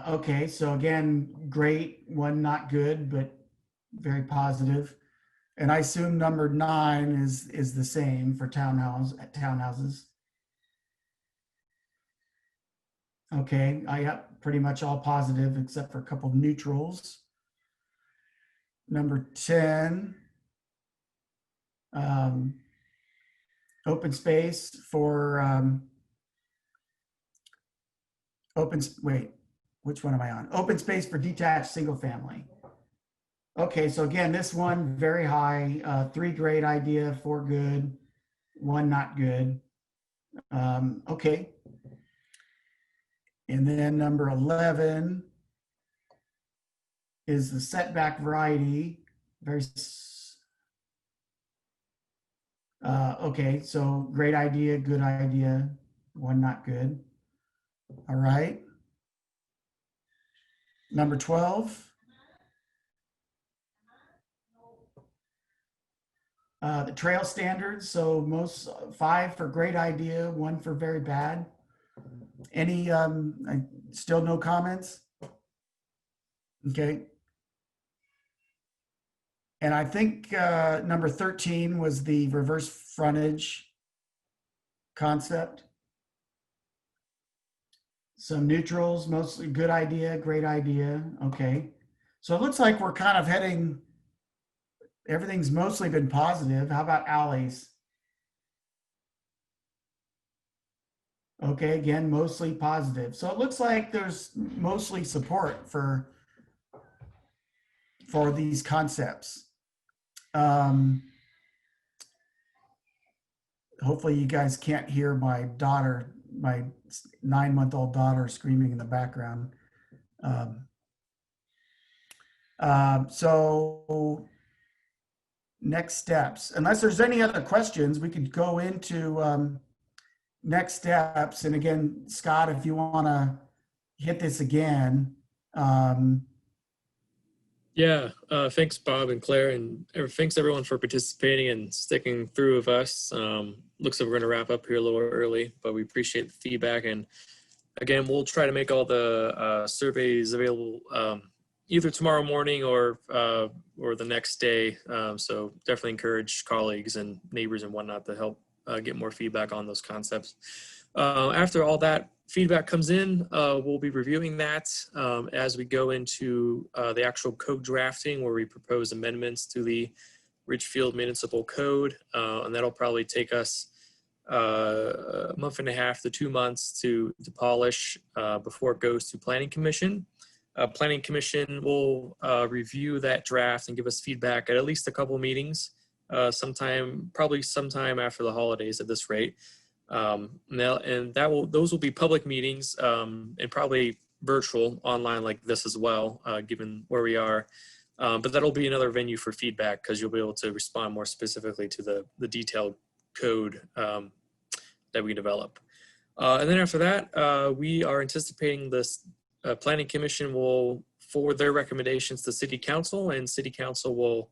Okay, so again, great, 1 not good, but very positive. And I assume number 9 is the same for townhouses. Okay, I got pretty much all positive except for a couple of neutrals. Number 10, open space for which one am I on? Open space for detached single family. Okay, so again, this one very high, 3 great idea, 4 good, 1 not good. Okay. And then number 11 is the setback variety. Okay, so great idea, good idea, 1 not good. All right. Number 12. The trail standards, so most 5 for great idea, 1 for very bad. Any, still no comments? Okay. And I think number 13 was the reverse frontage concept. Some neutrals, mostly good idea, great idea. Okay. So it looks like we're kind of heading, everything's mostly been positive. How about alleys? Okay, again, mostly positive. So it looks like there's mostly support for these concepts. Hopefully you guys can't hear my daughter, my 9-month-old daughter screaming in the background. So next steps, unless there's any other questions, we could go into next steps. And again, Scott, if you want to hit this again. Yeah, thanks, Bob and Claire, and thanks everyone for participating and sticking through with us. Looks like we're going to wrap up here a little early, but we appreciate the feedback. And again, we'll try to make all the surveys available either tomorrow morning or the next day. So definitely encourage colleagues and neighbors and whatnot to help get more feedback on those concepts. After all that feedback comes in, we'll be reviewing that as we go into the actual code drafting, where we propose amendments to the Ridgefield Municipal Code, and that'll probably take us a month and a half to 2 months to polish before it goes to Planning Commission. Planning Commission will review that draft and give us feedback at least a couple meetings, probably sometime after the holidays at this rate. Those will be public meetings and probably virtual online like this as well, given where we are. But that'll be another venue for feedback, because you'll be able to respond more specifically to the detailed code that we develop. And then after that, we are anticipating this Planning Commission will forward their recommendations to City Council, and City Council will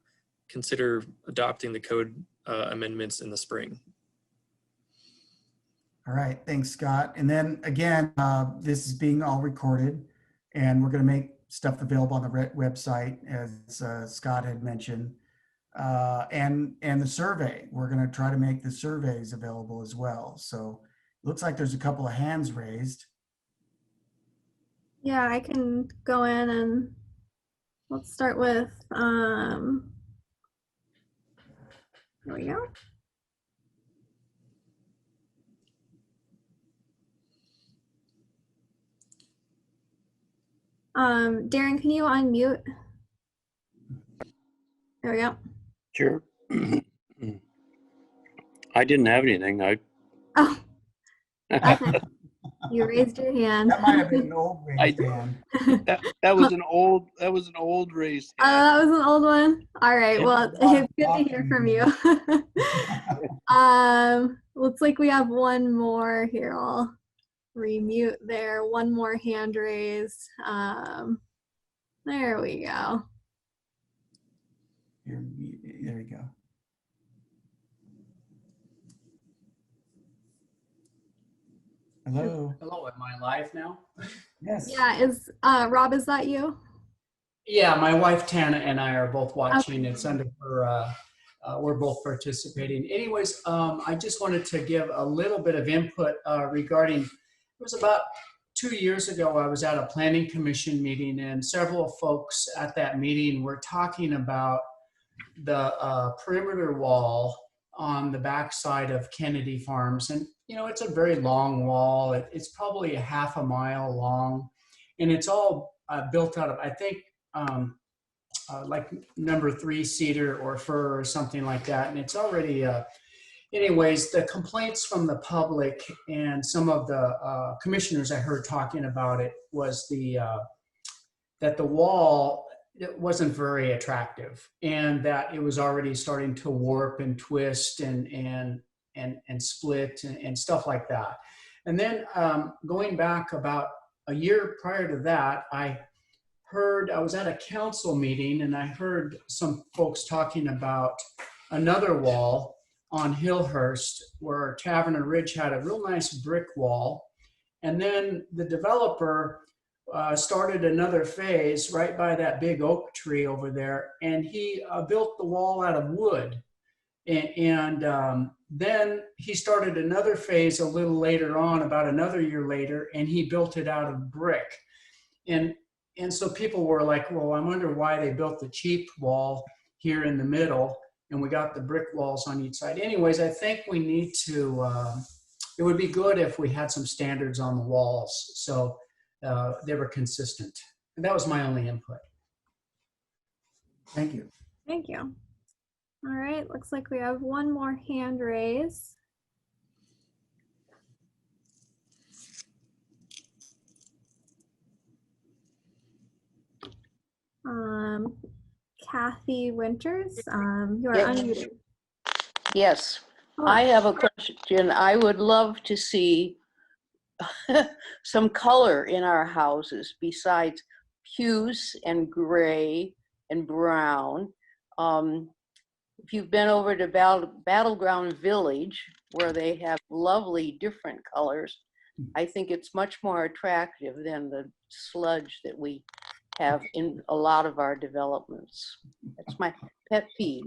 consider adopting the code amendments in the spring. All right, thanks, Scott. And then again, this is being all recorded, and we're going to make stuff available on the website, as Scott had mentioned, and the survey. We're going to try to make the surveys available as well. So it looks like there's a couple of hands raised. Yeah, I can go in and let's start with, here we go. Darren, can you unmute? There we go. Sure. I didn't have anything. Oh, okay. You raised your hand. That might have been an old raised hand. That was an old raised hand. That was an old one. All right. Well, it's good to hear from you. Looks like we have one more here. I'll remute there. One more hand raised. There we go. There you go. Hello. Hello, am I live now? Yes. Yeah, Rob, is that you? Yeah, my wife Tana and I are both watching. It's under her, we're both participating. Anyways, I just wanted to give a little bit of input regarding, it was about 2 years ago, I was at a planning commission meeting, and several folks at that meeting were talking about the perimeter wall on the backside of Kennedy Farms. And, you know, it's a very long wall. It's probably a half a mile long, and it's all built out of, I think, like number 3 cedar or fir or something like that. And it's already, anyways, the complaints from the public and some of the commissioners I heard talking about it was that the wall, it wasn't very attractive, and that it was already starting to warp and twist and split and stuff like that. And then going back about a year prior to that, I was at a council meeting, and I heard some folks talking about another wall on Hillhurst where Taverner Ridge had a real nice brick wall. And then the developer started another phase right by that big oak tree over there, and he built the wall out of wood. And then he started another phase a little later on, about another year later, and he built it out of brick. And so people were like, well, I wonder why they built the cheap wall here in the middle, and we got the brick walls on each side. Anyways, I think we need to, it would be good if we had some standards on the walls so they were consistent. And that was my only input. Thank you. Thank you. All right, looks like we have one more hand raised. Kathy Winters, you are Yes. unmuted. Yes, Hello. I have a question. I would love to see some color in our houses besides puce and gray and brown. If you've been over to Battleground Village, where they have lovely different colors, I think it's much more attractive than the sludge that we have in a lot of our developments. That's my pet peeve.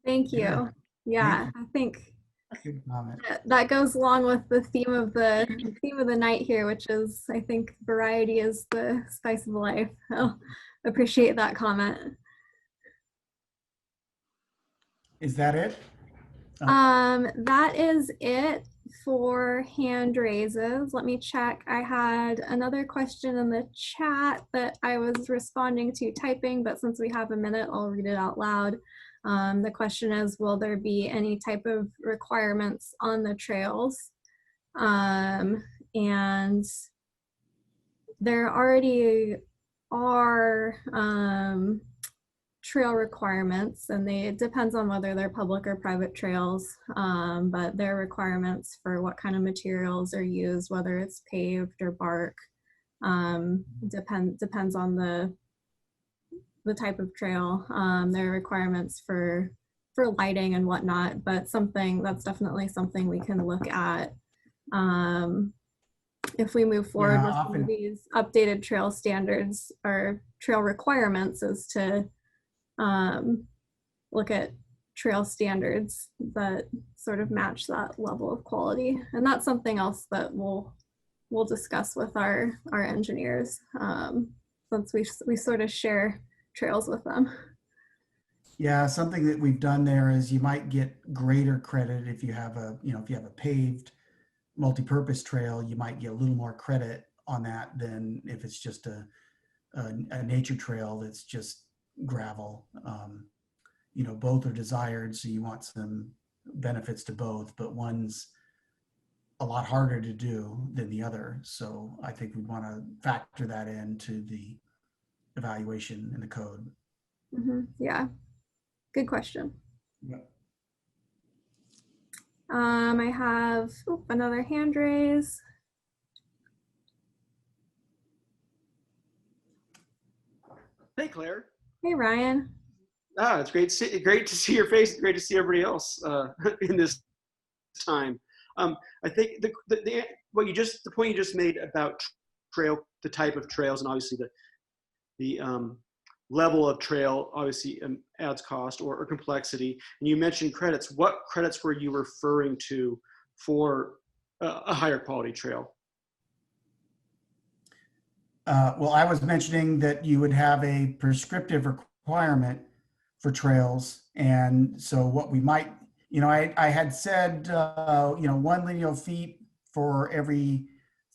Thank you. Yeah. Yeah, I think Good comment. that goes along with the theme of the night here, which is, I think, variety is the spice of life. I'll appreciate that comment. Is that it? That is it for hand raises. Let me check. I had another question in the chat that I was responding to typing, but since we have a minute, I'll read it out loud. The question is, will there be any type of requirements on the trails? And there already are trail requirements, and it depends on whether they're public or private trails, but there are requirements for what kind of materials are used, whether it's paved or bark. Depends on the type of trail. There are requirements for lighting and whatnot, but that's definitely something we can look at if we move forward with some of these updated trail standards or trail requirements, is to look at trail standards that sort of match that level of quality. And that's something else that we'll discuss with our engineers, since we sort of share trails with them. Yeah, something that we've done there is you might get greater credit if you have a paved multi-purpose trail. You might get a little more credit on that than if it's just a nature trail that's just gravel. Both are desired, so you want some benefits to both, but one's a lot harder to do than the other. So I think we want to factor that into the evaluation in the code. Yeah, good question. Yeah. I have another hand raise. Hey, Claire. Hey, Ryan. It's great to see your face. Great to see everybody else in this time. I think the point you just made about the type of trails, and obviously the level of trail obviously adds cost or complexity. And you mentioned credits. What credits were you referring to for a higher quality trail? Well, I was mentioning that you would have a prescriptive requirement for trails. And so what we might, I had said, 1 lineal feet for every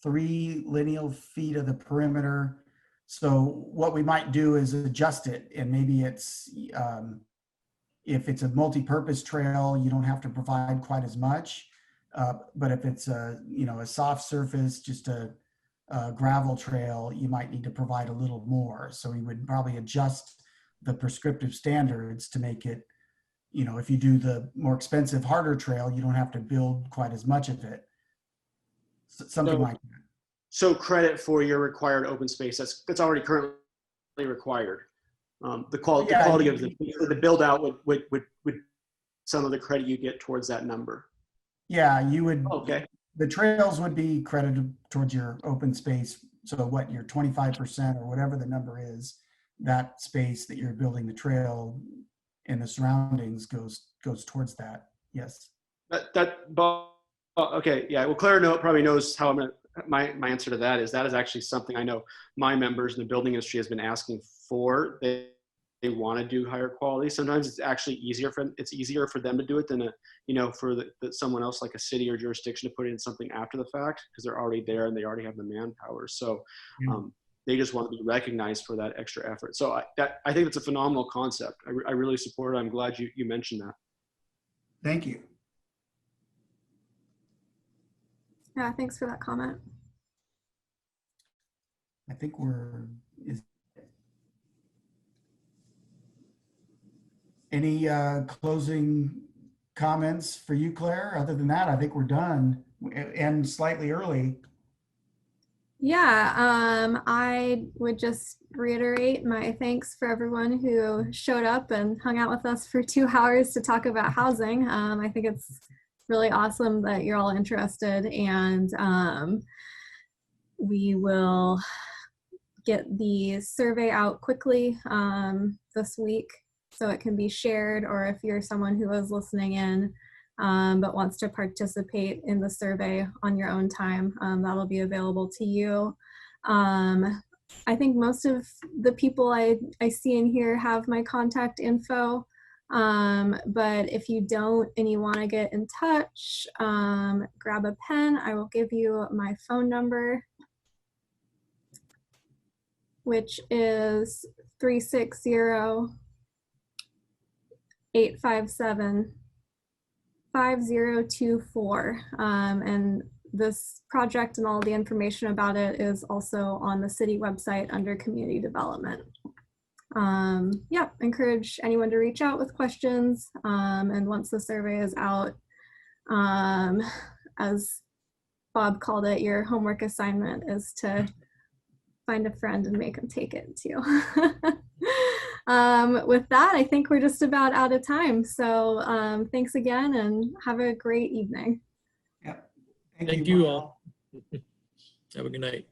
3 lineal feet of the perimeter. So what we might do is adjust it, and maybe it's, if it's a multi-purpose trail, you don't have to provide quite as much. But if it's a soft surface, just a gravel trail, you might need to provide a little more. So we would probably adjust the prescriptive standards to make it, if you do the more expensive, harder trail, you don't have to build quite as much of it. Something like that. So credit for your required open space that's already currently required. The quality, Yeah, the quality of the build out would some of the credit you get towards that number. Yeah, you would. Okay. The trails would be credited towards your open space. So what your 25% or whatever the number is, that space that you're building the trail in the surroundings goes towards that. Yes. Okay, yeah. Well, Claire probably knows how my answer to that is actually something I know my members in the building industry has been asking for. They want to do higher quality. Sometimes it's actually easier for them to do it than for someone else like a city or jurisdiction to put in something after the fact, because they're already there and they already have the manpower. So they just want to be recognized for that extra effort. So I think it's a phenomenal concept. I really support it. I'm glad you mentioned that. Thank you. Yeah, thanks for that comment. I think any closing comments for you, Claire? Other than that, I think we're done and slightly early. Yeah, I would just reiterate my thanks for everyone who showed up and hung out with us for 2 hours to talk about housing. I think it's really awesome that you're all interested, and we will get the survey out quickly this week so it can be shared, or if you're someone who is listening in but wants to participate in the survey on your own time, that'll be available to you. I think most of the people I see in here have my contact info, but if you don't and you want to get in touch, grab a pen. I will give you my phone number, which is 360-857-5024. And this project and all the information about it is also on the city website under community development. Yeah, encourage anyone to reach out with questions. And once the survey is out, as Bob called it, your homework assignment is to find a friend and make them take it too. With that, I think we're just about out of time. So thanks again and have a great evening. Yeah. Thank you all. Have a good night.